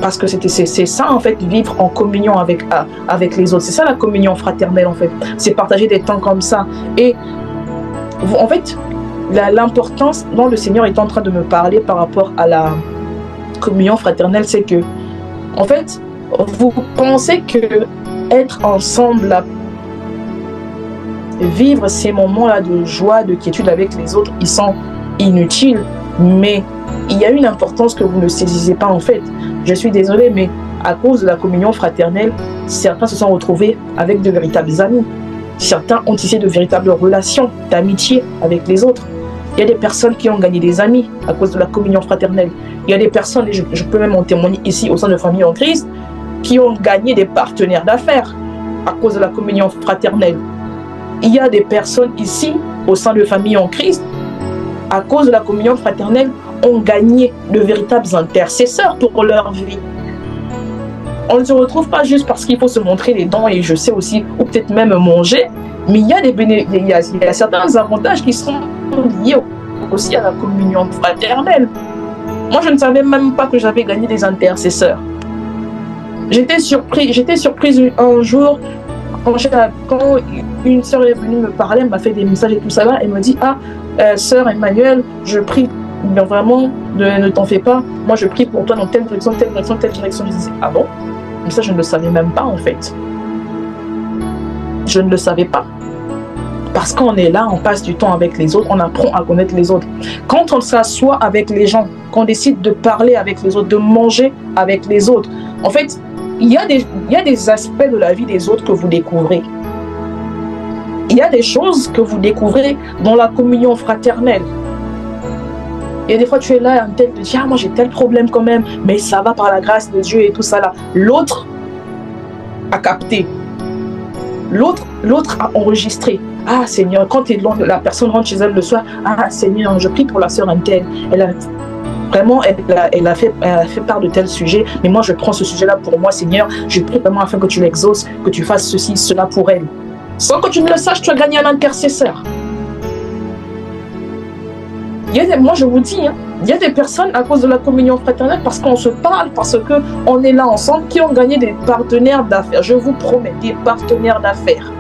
Parce que c'est ça, en fait, vivre en communion avec les autres. C'est ça la communion fraternelle, en fait. C'est partager des temps comme ça. Et en fait, l'importance dont le Seigneur est en train de me parler par rapport à la communion fraternelle, c'est que, en fait, vous pensez que être ensemble, vivre ces moments-là de joie, de quiétude avec les autres, ils sont inutiles, mais il y a une importance que vous ne saisissez pas, en fait. Je suis désolée, mais à cause de la communion fraternelle, certains se sont retrouvés avec de véritables amis. Certains ont tissé de véritables relations d'amitié avec les autres. Il y a des personnes qui ont gagné des amis à cause de la communion fraternelle. Il y a des personnes, et je peux même en témoigner ici au sein de Famille en Christ, qui ont gagné des partenaires d'affaires à cause de la communion fraternelle. Il y a des personnes ici au sein de Famille en Christ, à cause de la communion fraternelle, ont gagné de véritables intercesseurs pour leur vie. On ne se retrouve pas juste parce qu'il faut se montrer les dents et je sais aussi, ou peut-être même manger, mais il y a certains avantages qui sont liés aussi à la communion fraternelle. Moi, je ne savais même pas que j'avais gagné des intercesseurs. J'étais surprise un jour quand une sœur est venue me parler, elle m'a fait des messages et tout ça là, elle me dit « Ah, sœur Emmanuel, je prie, mais vraiment, ne t'en fais pas, moi je prie pour toi dans telle direction, telle direction, telle direction. » Je disais « Ah bon ?» Mais ça, je ne le savais même pas en fait. Je ne le savais pas. Parce qu'on est là, on passe du temps avec les autres, on apprend à connaître les autres. Quand on s'assoit avec les gens, qu'on décide de parler avec les autres, de manger avec les autres, en fait, il y a des aspects de la vie des autres que vous découvrez. Il y a des choses que vous découvrez dans la communion fraternelle. Et des fois, tu es là en tête de dire « Ah, moi j'ai tel problème quand même, mais ça va par la grâce de Dieu et tout ça là. » L'autre a capté. L'autre a enregistré. « Ah Seigneur, quand la personne rentre chez elle le soir, « Ah Seigneur, je prie pour la sœur Intel. Vraiment, elle a fait part de tel sujet, mais moi je prends ce sujet-là pour moi, Seigneur. Je prie vraiment afin que tu l'exauces, que tu fasses ceci, cela pour elle. » Sans que tu ne le saches, tu as gagné un intercesseur. Moi je vous dis, il y a des personnes à cause de la communion fraternelle, parce qu'on se parle, parce qu'on est là ensemble, qui ont gagné des partenaires d'affaires. Je vous promets, des partenaires d'affaires.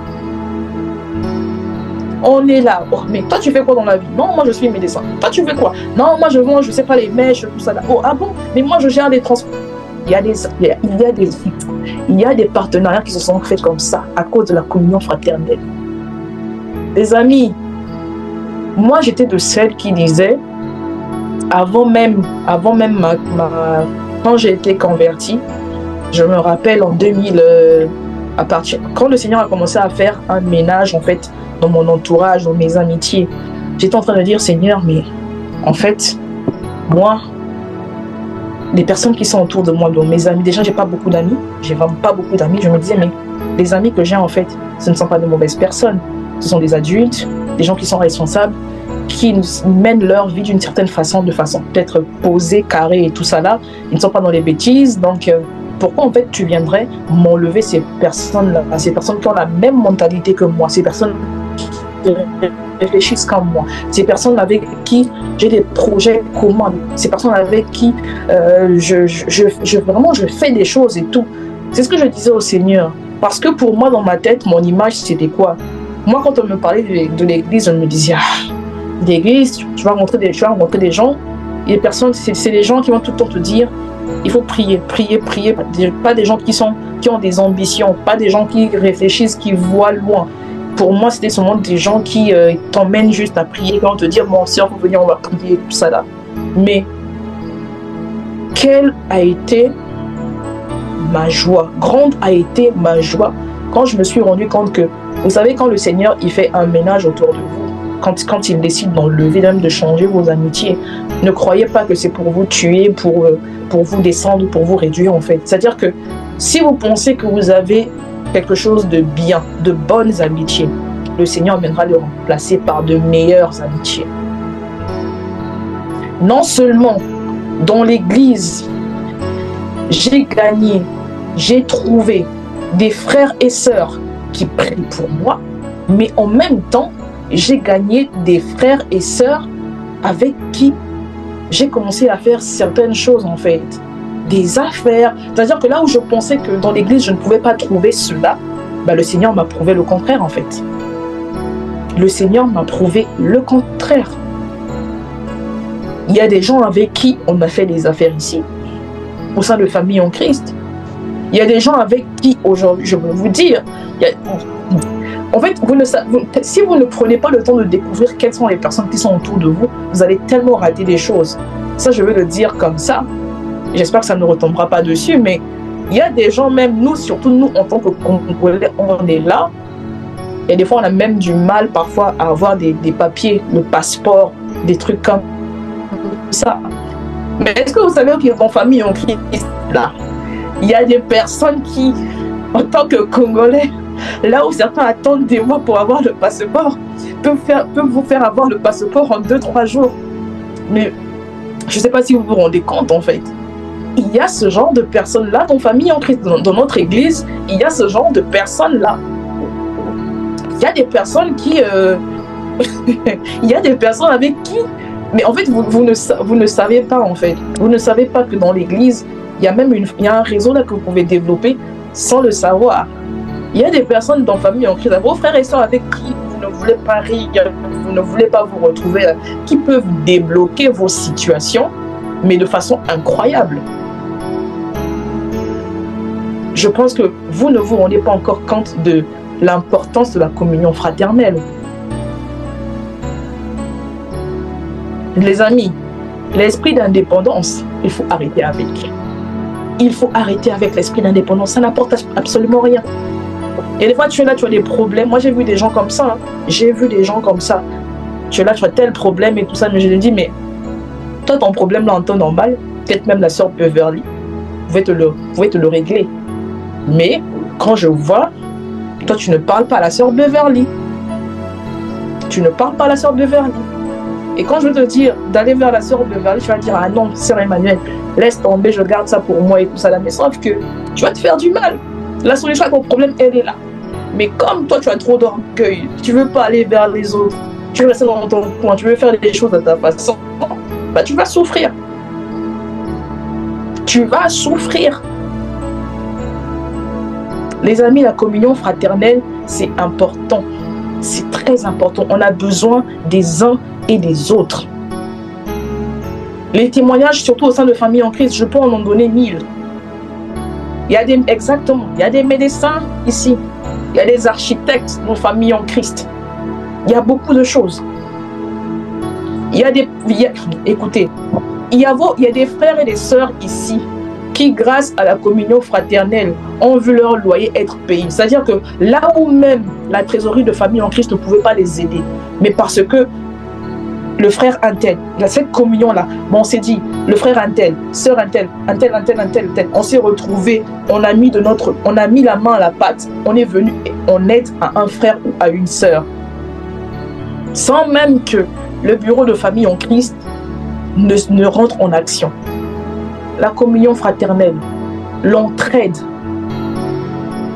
On est là. Oh, mais toi, tu fais quoi dans la vie? Non, moi, je suis médecin. Toi, tu fais quoi? Non, moi, je vends, je sais pas, les mèches, tout ça. Là. Oh, ah bon? Mais moi, je gère les transports. Il y a des partenariats qui se sont faits comme ça à cause de la communion fraternelle. Les amis, moi, j'étais de celles qui disaient, avant même quand j'ai été convertie, je me rappelle en 2000, quand le Seigneur a commencé à faire un ménage, en fait, dans mon entourage, dans mes amitiés, j'étais en train de dire, Seigneur, mais en fait, moi, les personnes qui sont autour de moi, donc mes amis. Déjà, j'ai pas beaucoup d'amis. J'ai vraiment pas beaucoup d'amis. Je me disais, mais les amis que j'ai, en fait, ce ne sont pas de mauvaises personnes. Ce sont des adultes, des gens qui sont responsables, qui mènent leur vie d'une certaine façon, de façon peut-être posée, carrée et tout ça là. Ils ne sont pas dans les bêtises. Donc, pourquoi, en fait, tu viendrais m'enlever ces personnes-là, ces personnes qui ont la même mentalité que moi, ces personnes qui réfléchissent comme moi, ces personnes avec qui j'ai des projets communs, ces personnes avec qui vraiment je fais des choses et tout. C'est ce que je disais au Seigneur. Parce que pour moi, dans ma tête, mon image, c'était quoi? Moi, quand on me parlait de l'église, je me disais, l'église, tu vas rencontrer des gens, et les personnes, c'est des gens qui vont tout le temps te dire, il faut prier, prier, prier. Pas des gens qui ont des ambitions, pas des gens qui réfléchissent, qui voient loin. Pour moi, c'était seulement des gens qui t'emmènent juste à prier, qui vont te dire, bon, sœur, venez, on va prier, tout ça là. Mais, quelle a été ma joie? Grande a été ma joie quand je me suis rendu compte que, vous savez, quand le Seigneur, il fait un ménage autour de vous, quand il décide d'enlever, même de changer vos amitiés, ne croyez pas que c'est pour vous tuer, pour vous descendre, pour vous réduire, en fait. C'est-à-dire que si vous pensez que vous avez quelque chose de bien, de bonnes amitiés, le Seigneur viendra le remplacer par de meilleures amitiés. Non seulement dans l'église, j'ai gagné, j'ai trouvé des frères et sœurs qui prient pour moi, mais en même temps, j'ai gagné des frères et sœurs avec qui j'ai commencé à faire certaines choses, en fait. Des affaires. C'est-à-dire que là où je pensais que dans l'église, je ne pouvais pas trouver cela, ben le Seigneur m'a prouvé le contraire, en fait. Le Seigneur m'a prouvé le contraire. Il y a des gens avec qui on a fait des affaires ici, au sein de Famille en Christ. Il y a des gens avec qui, aujourd'hui, je veux vous dire, en fait, si vous ne prenez pas le temps de découvrir quelles sont les personnes qui sont autour de vous, vous allez tellement rater des choses. Ça, je veux le dire comme ça. J'espère que ça ne retombera pas dessus, mais il y a des gens, même nous, surtout nous, en tant que Congolais, on est là. Et des fois, on a même du mal parfois à avoir des papiers, le passeport, des trucs comme ça. Mais est-ce que vous savez qu'en Famille en Christ, là, il y a des personnes qui, en tant que Congolais, là où certains attendent des mois pour avoir le passeport, peuvent vous faire avoir le passeport en 2-3 jours. Mais je ne sais pas si vous vous rendez compte, en fait. Il y a ce genre de personnes-là, dans Famille en Christ, dans notre église, il y a ce genre de personnes-là. Il y a des personnes qui... il y a des personnes avec qui... Mais en fait, vous ne savez pas, en fait. Vous ne savez pas que dans l'église, il y a même un réseau là que vous pouvez développer sans le savoir. Il y a des personnes dans Famille en Christ, vos frères et sœurs avec qui vous ne voulez pas rire, vous ne voulez pas vous retrouver, qui peuvent débloquer vos situations, mais de façon incroyable. Je pense que vous ne vous rendez pas encore compte de l'importance de la communion fraternelle. Les amis, l'esprit d'indépendance, il faut arrêter avec. Il faut arrêter avec l'esprit d'indépendance. Ça n'apporte absolument rien. Et des fois, tu es là, tu as des problèmes. Moi, j'ai vu des gens comme ça. Hein. J'ai vu des gens comme ça. Tu es là, tu as tel problème et tout ça. Mais je me dis, mais toi, ton problème là en temps normal, peut-être même la sœur Beverly, vous pouvez te le régler. Mais quand je vois, toi, tu ne parles pas à la sœur Beverly. Tu ne parles pas à la sœur Beverly. Et quand je veux te dire d'aller vers la sœur Beverly, tu vas dire, ah non, sœur Emmanuel, laisse tomber, je garde ça pour moi et tout ça. Mais sauf que tu vas te faire du mal. La solution à ton problème, elle est là. Mais comme toi, tu as trop d'orgueil, tu ne veux pas aller vers les autres, tu veux rester dans ton coin, tu veux faire des choses à ta façon, bah, tu vas souffrir. Tu vas souffrir. Les amis, la communion fraternelle, c'est important. C'est très important. On a besoin des uns et des autres. Les témoignages, surtout au sein de Famille en Christ, je peux en donner 1000. Exactement. Il y a des médecins ici. Il y a des architectes dans Famille en Christ. Il y a beaucoup de choses. Écoutez, il y a des frères et des sœurs ici qui, grâce à la communion fraternelle, ont vu leur loyer être payé. C'est-à-dire que là où même la trésorerie de Famille en Christ ne pouvait pas les aider, mais parce que le frère un tel, cette communion-là, bon, on s'est dit, le frère un tel, sœur un tel, un tel, un tel, un tel, un tel, on s'est retrouvés, on a mis la main à la pâte, on est venu en aide à un frère ou à une sœur. Sans même que le bureau de famille en Christ ne rentre en action. La communion fraternelle, l'entraide.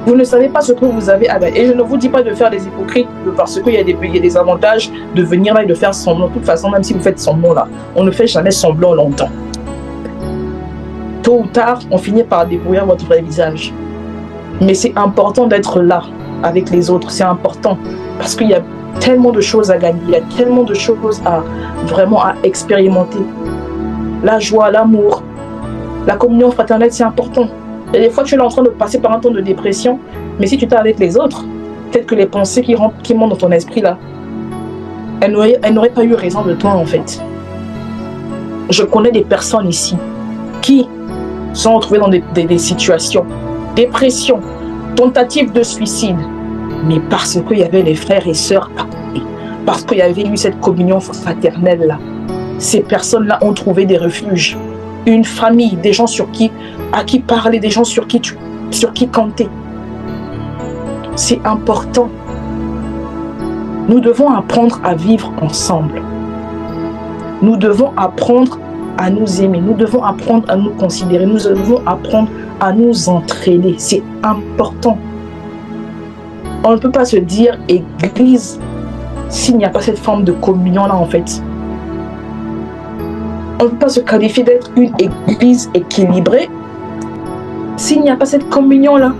Vous ne savez pas ce que vous avez à faire. Et je ne vous dis pas de faire des hypocrites parce qu'il y a des avantages de venir là et de faire semblant. De toute façon, même si vous faites semblant là, on ne fait jamais semblant longtemps. Tôt ou tard, on finit par découvrir votre vrai visage. Mais c'est important d'être là avec les autres. C'est important parce qu'il y a tellement de choses à gagner. Il y a tellement de choses à expérimenter. La joie, l'amour, la communion fraternelle, c'est important. Et des fois, tu es en train de passer par un temps de dépression, mais si tu es avec les autres, peut-être que les pensées qui montent dans ton esprit, là, elles n'auraient pas eu raison de toi, en fait. Je connais des personnes ici qui sont retrouvées dans des situations, dépression, tentative de suicide, mais parce qu'il y avait les frères et sœurs à côté, parce qu'il y avait eu cette communion fraternelle-là. Ces personnes-là ont trouvé des refuges, une famille, des gens à qui parler, des gens sur qui compter. C'est important. Nous devons apprendre à vivre ensemble. Nous devons apprendre à nous aimer. Nous devons apprendre à nous considérer. Nous devons apprendre à nous entraîner. C'est important. On ne peut pas se dire église s'il n'y a pas cette forme de communion-là, en fait. On ne peut pas se qualifier d'être une église équilibrée s'il n'y a pas cette communion-là.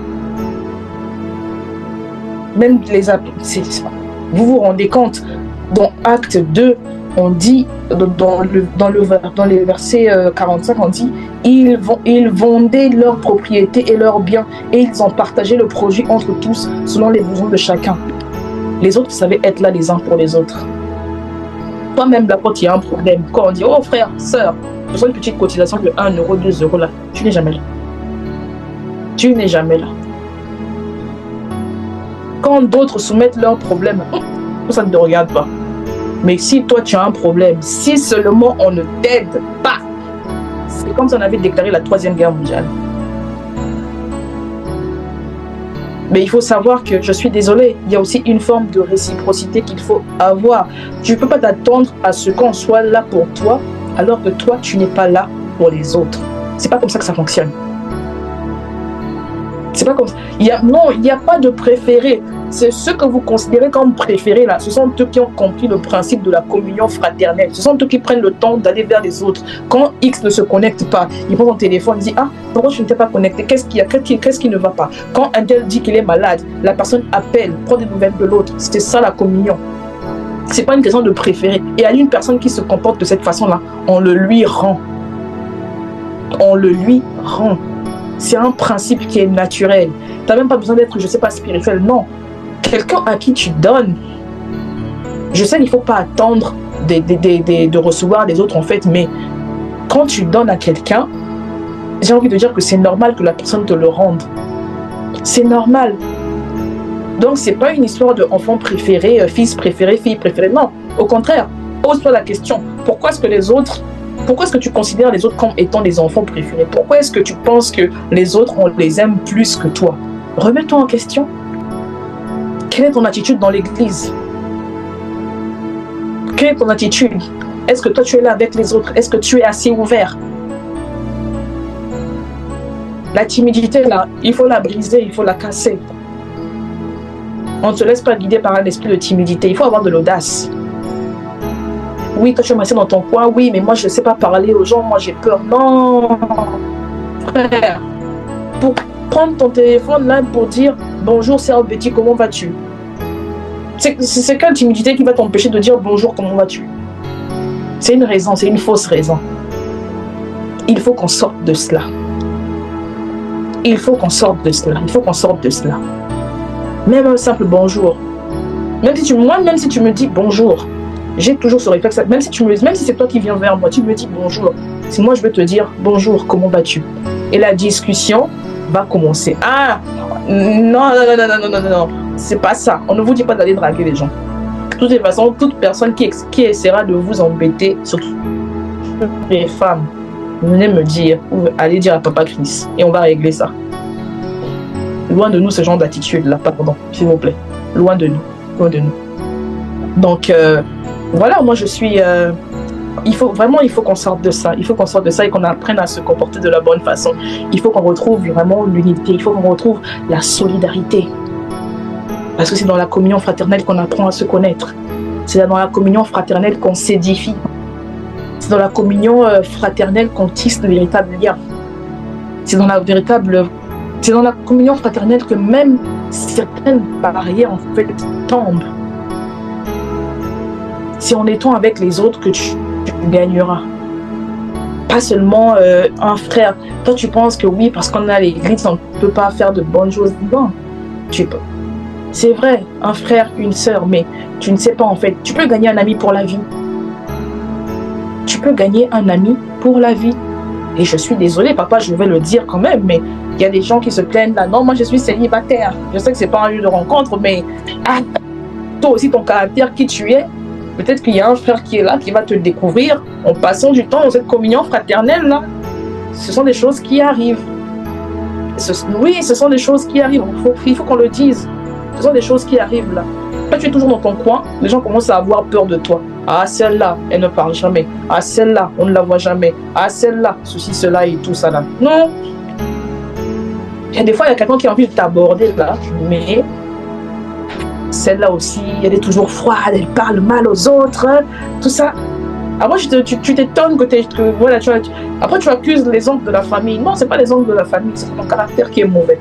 Même vous vous rendez compte, dans Acte 2, on dit, dans les versets 45, on dit, ils vendaient leurs propriétés et leurs biens et ils ont partagé le produit entre tous selon les besoins de chacun. Les autres savaient être là les uns pour les autres. Toi-même, là, quand il y a un problème, quand on dit, oh frère, sœur, je sens une petite cotisation de 1 euro, 2 euros là, tu n'es jamais là. Tu n'es jamais là. Quand d'autres soumettent leurs problèmes, ça ne te regarde pas. Mais si toi tu as un problème, si seulement on ne t'aide pas, c'est comme si on avait déclaré la 3e guerre mondiale. Mais il faut savoir que, je suis désolée, il y a aussi une forme de réciprocité qu'il faut avoir. Tu ne peux pas t'attendre à ce qu'on soit là pour toi, alors que toi, tu n'es pas là pour les autres. C'est pas comme ça que ça fonctionne. C'est pas comme ça. Non, il n'y a pas de préféré. C'est ce que vous considérez comme préféré là. Ce sont eux qui ont compris le principe de la communion fraternelle. Ce sont eux qui prennent le temps d'aller vers les autres. Quand X ne se connecte pas, il prend son téléphone, il dit ah, pourquoi je ne t'ai pas connecté? Qu'est-ce qu'il y a? Qu'est-ce qui ne va pas? Quand un tel dit qu'il est malade, la personne appelle, prend des nouvelles de l'autre. C'est ça la communion. C'est pas une question de préférer. Et à une personne qui se comporte de cette façon-là, on le lui rend. On le lui rend. C'est un principe qui est naturel. Tu n'as même pas besoin d'être, je ne sais pas, spirituel. Non. Quelqu'un à qui tu donnes, je sais qu'il ne faut pas attendre de recevoir des autres en fait, mais quand tu donnes à quelqu'un, j'ai envie de dire que c'est normal que la personne te le rende. C'est normal. Donc, ce n'est pas une histoire d'enfant préféré, fils préféré, fille préférée. Non, au contraire, pose-toi la question. Pourquoi est-ce que tu considères les autres comme étant des enfants préférés? Pourquoi est-ce que tu penses que les autres, on les aime plus que toi? Remets-toi en question. Quelle est ton attitude dans l'église? Quelle est ton attitude? Est-ce que toi, tu es là avec les autres? Est-ce que tu es assez ouvert? La timidité, là, il faut la briser, il faut la casser. On ne se laisse pas guider par un esprit de timidité. Il faut avoir de l'audace. Oui, toi tu es resté dans ton coin, oui, mais moi je ne sais pas parler aux gens, moi j'ai peur. Non, frère, pour prendre ton téléphone là pour dire bonjour, c'est Betty, comment vas-tu? C'est quelle timidité qui va t'empêcher de dire bonjour, comment vas-tu? C'est une raison, c'est une fausse raison. Il faut qu'on sorte de cela. Il faut qu'on sorte de cela. Il faut qu'on sorte de cela. Même un simple bonjour. Même si tu me dis bonjour, j'ai toujours ce réflexe. Même si c'est toi qui viens vers moi, tu me dis bonjour. Si moi je veux te dire bonjour, comment vas-tu? Et la discussion va commencer. Ah, non. C'est pas ça. On ne vous dit pas d'aller draguer les gens. De toutes les façons, toute personne qui essaiera de vous embêter, surtout les femmes, venez me dire, ou allez dire à Papa Chris, et on va régler ça. Loin de nous ce genre d'attitude-là, pardon, s'il vous plaît. Loin de nous, loin de nous. Donc, voilà, moi je suis... il faut qu'on sorte de ça. Il faut qu'on sorte de ça et qu'on apprenne à se comporter de la bonne façon. Il faut qu'on retrouve vraiment l'unité. Il faut qu'on retrouve la solidarité. Parce que c'est dans la communion fraternelle qu'on apprend à se connaître. C'est dans la communion fraternelle qu'on s'édifie. C'est dans la communion fraternelle qu'on tisse le véritable lien. C'est dans la communion fraternelle que même certaines barrières en fait tombent. C'est en étant avec les autres que tu gagneras. Pas seulement un frère. Toi, tu penses que oui, parce qu'on est à l'église, on ne peut pas faire de bonnes choses. Non, tu peux. C'est vrai, un frère, une sœur, mais tu ne sais pas en fait. Tu peux gagner un ami pour la vie. Tu peux gagner un ami pour la vie. Et je suis désolée, papa, je vais le dire quand même, mais il y a des gens qui se plaignent là. Non, moi, je suis célibataire. Je sais que ce n'est pas un lieu de rencontre, mais toi aussi, ton caractère, qui tu es, peut-être qu'il y a un frère qui est là, qui va te découvrir en passant du temps dans cette communion fraternelle là. Ce sont des choses qui arrivent. Oui, ce sont des choses qui arrivent. Il faut qu'on le dise. Ce sont des choses qui arrivent là. Quand tu es toujours dans ton coin, les gens commencent à avoir peur de toi. Ah, celle-là, elle ne parle jamais. Ah, celle-là, on ne la voit jamais. Ah, celle-là, ceci, cela et tout ça là. Non. Et des fois, il y a quelqu'un qui a envie de t'aborder là, mais celle-là aussi, elle est toujours froide, elle parle mal aux autres, tout ça. Après, tu t'étonnes que voilà, après, tu accuses les oncles de la famille. Non, ce n'est pas les oncles de la famille, c'est ton caractère qui est mauvais.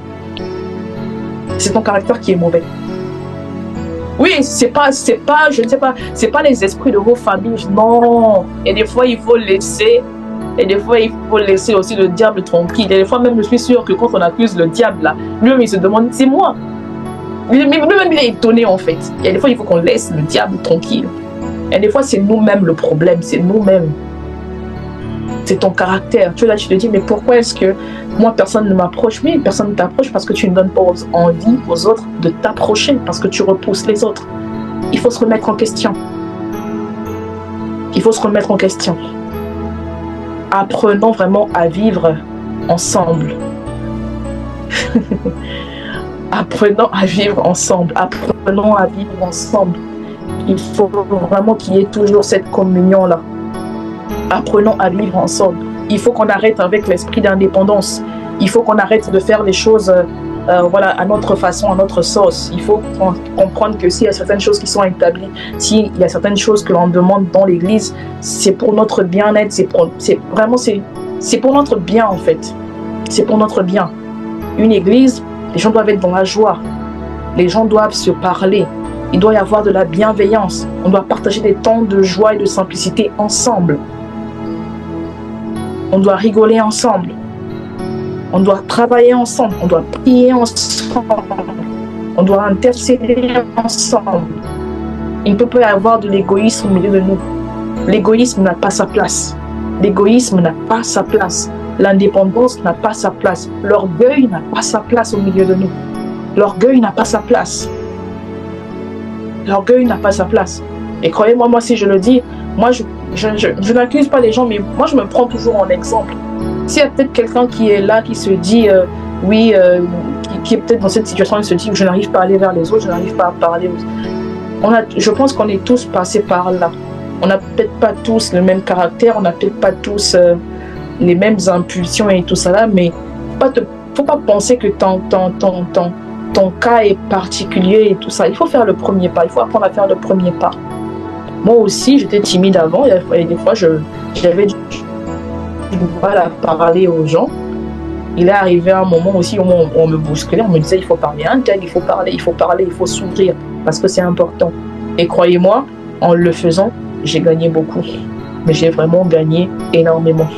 C'est ton caractère qui est mauvais. Oui, c'est pas, je ne sais pas, c'est pas les esprits de vos familles, non. Et des fois, il faut laisser aussi le diable tranquille. Et des fois, même, je suis sûre que quand on accuse le diable, là, lui-même, il se demande, c'est moi. Lui-même, il est étonné, en fait. Et des fois, il faut qu'on laisse le diable tranquille. Et des fois, c'est nous-mêmes le problème, c'est nous-mêmes. C'est ton caractère. Tu es là, tu te dis, mais pourquoi est-ce que moi, personne ne m'approche? Oui, personne ne t'approche parce que tu ne donnes pas envie aux autres de t'approcher, parce que tu repousses les autres. Il faut se remettre en question. Il faut se remettre en question. Apprenons vraiment à vivre ensemble. Apprenons à vivre ensemble. Apprenons à vivre ensemble. Il faut vraiment qu'il y ait toujours cette communion-là. Apprenons à vivre ensemble. Il faut qu'on arrête avec l'esprit d'indépendance. Il faut qu'on arrête de faire les choses voilà, à notre façon, à notre sauce. Il faut comprendre que s'il y a certaines choses qui sont établies, s'il y a certaines choses que l'on demande dans l'église, c'est pour notre bien-être, c'est pour notre bien en fait. C'est pour notre bien. Une église, les gens doivent être dans la joie. Les gens doivent se parler. Il doit y avoir de la bienveillance. On doit partager des temps de joie et de simplicité ensemble. On doit rigoler ensemble. On doit travailler ensemble. On doit prier ensemble. On doit intercéder ensemble. Il ne peut pas y avoir de l'égoïsme au milieu de nous. L'égoïsme n'a pas sa place. L'égoïsme n'a pas sa place. L'indépendance n'a pas sa place. L'orgueil n'a pas sa place au milieu de nous. L'orgueil n'a pas sa place. L'orgueil n'a pas sa place. Et croyez-moi, moi, si je le dis, moi, je n'accuse pas les gens, mais moi, je me prends toujours en exemple. S'il y a peut-être quelqu'un qui est là, qui se dit, oui, qui est peut-être dans cette situation, il se dit que je n'arrive pas à aller vers les autres, je n'arrive pas à parler. Je pense qu'on est tous passés par là. On n'a peut-être pas tous le même caractère, on n'a peut-être pas tous les mêmes impulsions et tout ça là, mais faut pas penser que ton cas est particulier et tout ça. Il faut faire le premier pas, il faut apprendre à faire le premier pas. Moi aussi, j'étais timide avant, et des fois, j'avais du mal à parler aux gens. Il est arrivé un moment aussi où on me bousculait, on me disait il faut parler à un tel, il faut parler, il faut s'ouvrir, parce que c'est important. Et croyez-moi, en le faisant, j'ai gagné beaucoup. Mais j'ai vraiment gagné énormément.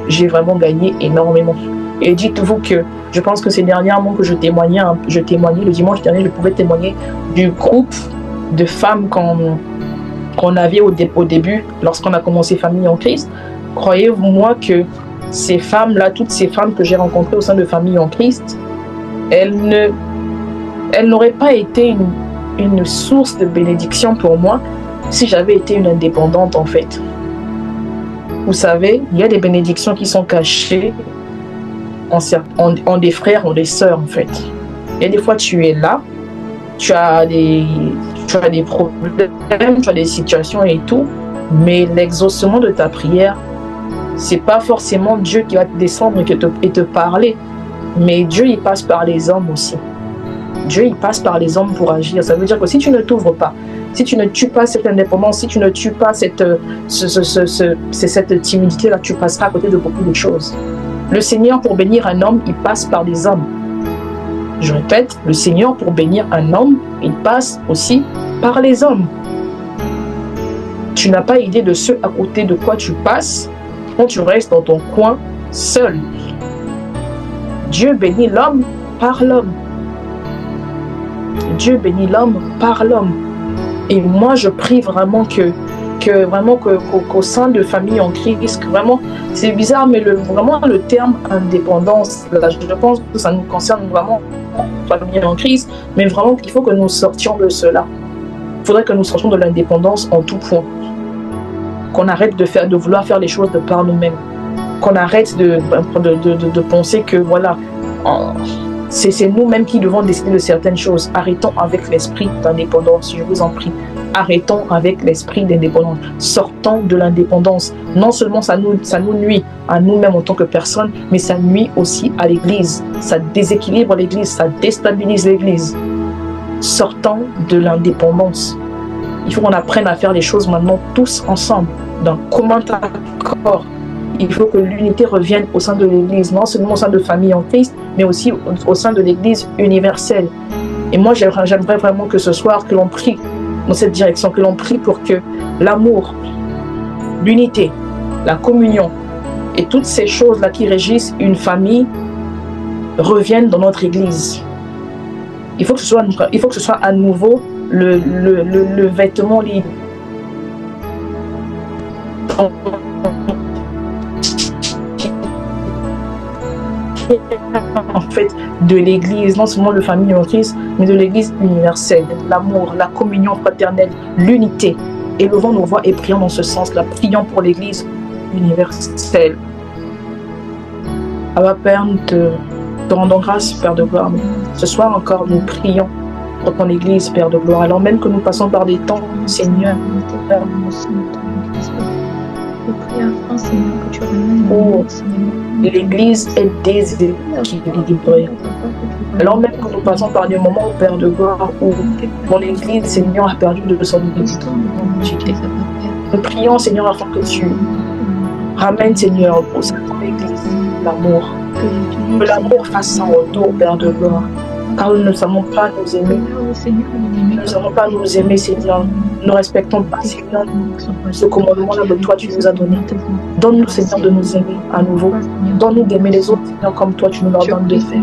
J'ai vraiment gagné énormément. Et dites-vous que je pense que ces dernièrement que je témoignais le dimanche dernier, je pouvais témoigner du groupe de femmes qu'on avait au début, lorsqu'on a commencé Famille en Christ. Croyez-moi que ces femmes-là, toutes ces femmes que j'ai rencontrées au sein de Famille en Christ, elles n'auraient pas été une source de bénédiction pour moi si j'avais été une indépendante en fait. Vous savez, il y a des bénédictions qui sont cachées en des frères, en des sœurs en fait. Et des fois tu es là, tu as des problèmes, tu as des situations et tout, mais l'exaucement de ta prière, c'est pas forcément Dieu qui va descendre et te parler, mais Dieu il passe par les hommes aussi. Dieu il passe par les hommes pour agir. Ça veut dire que si tu ne t'ouvres pas, si tu ne tues pas cette indépendance, si tu ne tues pas cette timidité-là, tu passeras à côté de beaucoup de choses. Le Seigneur, pour bénir un homme, il passe par des hommes. Je répète, le Seigneur, pour bénir un homme, il passe aussi par les hommes. Tu n'as pas idée de ce à côté de quoi tu passes quand tu restes dans ton coin seul. Dieu bénit l'homme par l'homme. Dieu bénit l'homme par l'homme. Et moi, je prie vraiment qu'au sein de famille en Christ, que vraiment, c'est bizarre, mais vraiment le terme indépendance, là, je pense que ça nous concerne vraiment famille en Christ, mais vraiment il faut que nous sortions de cela. Il faudrait que nous sortions de l'indépendance en tout point. Qu'on arrête de vouloir faire les choses de par nous-mêmes. Qu'on arrête de penser que voilà, c'est nous-mêmes qui devons décider de certaines choses. Arrêtons avec l'esprit d'indépendance, je vous en prie. Arrêtons avec l'esprit d'indépendance. Sortons de l'indépendance. Non seulement ça nous nuit à nous-mêmes en tant que personne, mais ça nuit aussi à l'Église. Ça déséquilibre l'Église, ça déstabilise l'Église. Sortons de l'indépendance. Il faut qu'on apprenne à faire les choses maintenant tous ensemble, d'un commun accord. Il faut que l'unité revienne au sein de l'Église, non seulement au sein de famille en Christ, mais aussi au sein de l'Église universelle. Et moi, j'aimerais vraiment que ce soir, que l'on prie dans cette direction, que l'on prie pour que l'amour, l'unité, la communion et toutes ces choses-là qui régissent une famille reviennent dans notre Église. Il faut que ce soit à nouveau le vêtement libre. En fait, de l'Église, non seulement de famille en Christ, mais de l'Église universelle, l'amour, la communion fraternelle, l'unité. Élevons nos voix et prions dans ce sens-là. Prions pour l'Église universelle. Abba Père, nous te rendons grâce, Père de gloire. Ce soir encore, nous prions pour ton Église, Père de gloire. Alors même que nous passons par des temps, Seigneur, où l'Église est déséquilibrée. Alors même que nous passons par des moments, Père de gloire, où l'Église, Seigneur, a perdu de son identité. Nous prions, Seigneur, afin que tu ramènes, Seigneur, au sein de ton Église, l'amour. Que l'amour fasse son retour, Père de gloire. Car nous ne savons pas nous aimer. Nous ne savons pas nous aimer, Seigneur. Nous ne respectons pas, Seigneur, ce commandement-là que toi tu nous as donné. Donne-nous, Seigneur, de nous aimer à nouveau. Donne-nous d'aimer les autres, Seigneur, comme toi tu nous leur donnes de faire.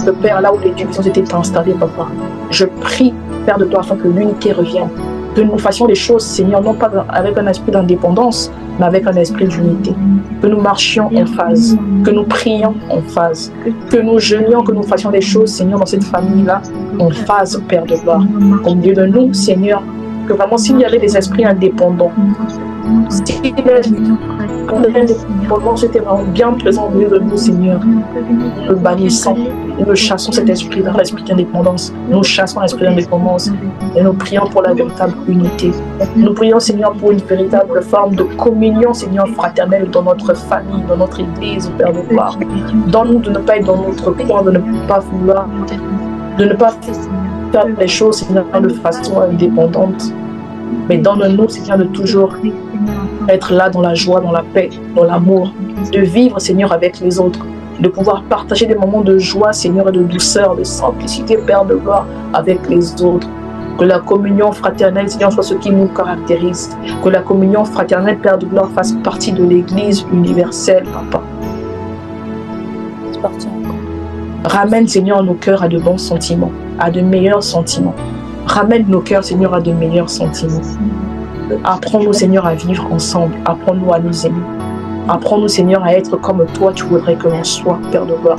Le Père, là où les divisions étaient installées, Papa, je prie, Père de toi, afin que l'unité revienne. Que nous fassions les choses, Seigneur, non pas avec un esprit d'indépendance, mais avec un esprit d'unité. Que nous marchions en phase, que nous prions en phase, que nous jeûnions, que nous fassions les choses, Seigneur, dans cette famille-là, en phase, Père de gloire. Au milieu de nous, Seigneur, que vraiment s'il y avait des esprits indépendants, si l'indépendance était vraiment bien présent au milieu de nous, Seigneur, nous bannissons, nous chassons cet esprit-là, l'esprit d'indépendance, nous chassons l'esprit d'indépendance et nous prions pour la véritable unité. Nous prions, Seigneur, pour une véritable forme de communion, Seigneur, fraternelle dans notre famille, dans notre Église, Père de gloire. Donne-nous de ne pas être dans notre coin, de ne pas vouloir, de ne pas faire les choses, Seigneur, de façon indépendante. Mais donne-nous, Seigneur, de toujours être là dans la joie, dans la paix, dans l'amour, de vivre, Seigneur, avec les autres, de pouvoir partager des moments de joie, Seigneur, et de douceur, de simplicité, Père de gloire, avec les autres. Que la communion fraternelle, Seigneur, soit ce qui nous caractérise. Que la communion fraternelle, Père de gloire, fasse partie de l'Église universelle, Papa. C'est parti encore. Ramène, Seigneur, nos cœurs à de bons sentiments, à de meilleurs sentiments. Ramène nos cœurs, Seigneur, à de meilleurs sentiments. Apprends-nous, Seigneur, à vivre ensemble. Apprends-nous à nous aimer. Apprends-nous, Seigneur, à être comme toi, tu voudrais que l'on soit, Père de gloire.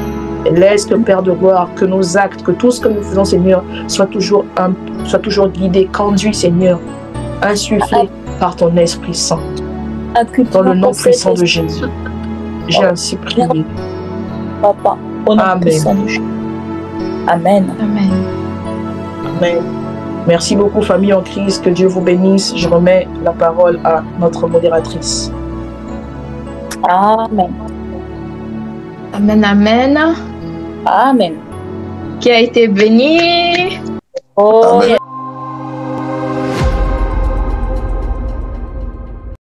Laisse que Père de gloire, que nos actes, que tout ce que nous faisons, Seigneur, soit toujours guidé, conduit, Seigneur, insufflé par ton Esprit Saint. Dans le nom puissant de Jésus. J'ai ainsi prié. Papa, au nom puissant de Jésus. Amen. Amen. Amen. Merci beaucoup, famille en Christ. Que Dieu vous bénisse. Je remets la parole à notre modératrice. Amen. Amen, amen. Amen. Qui a été béni. Oh,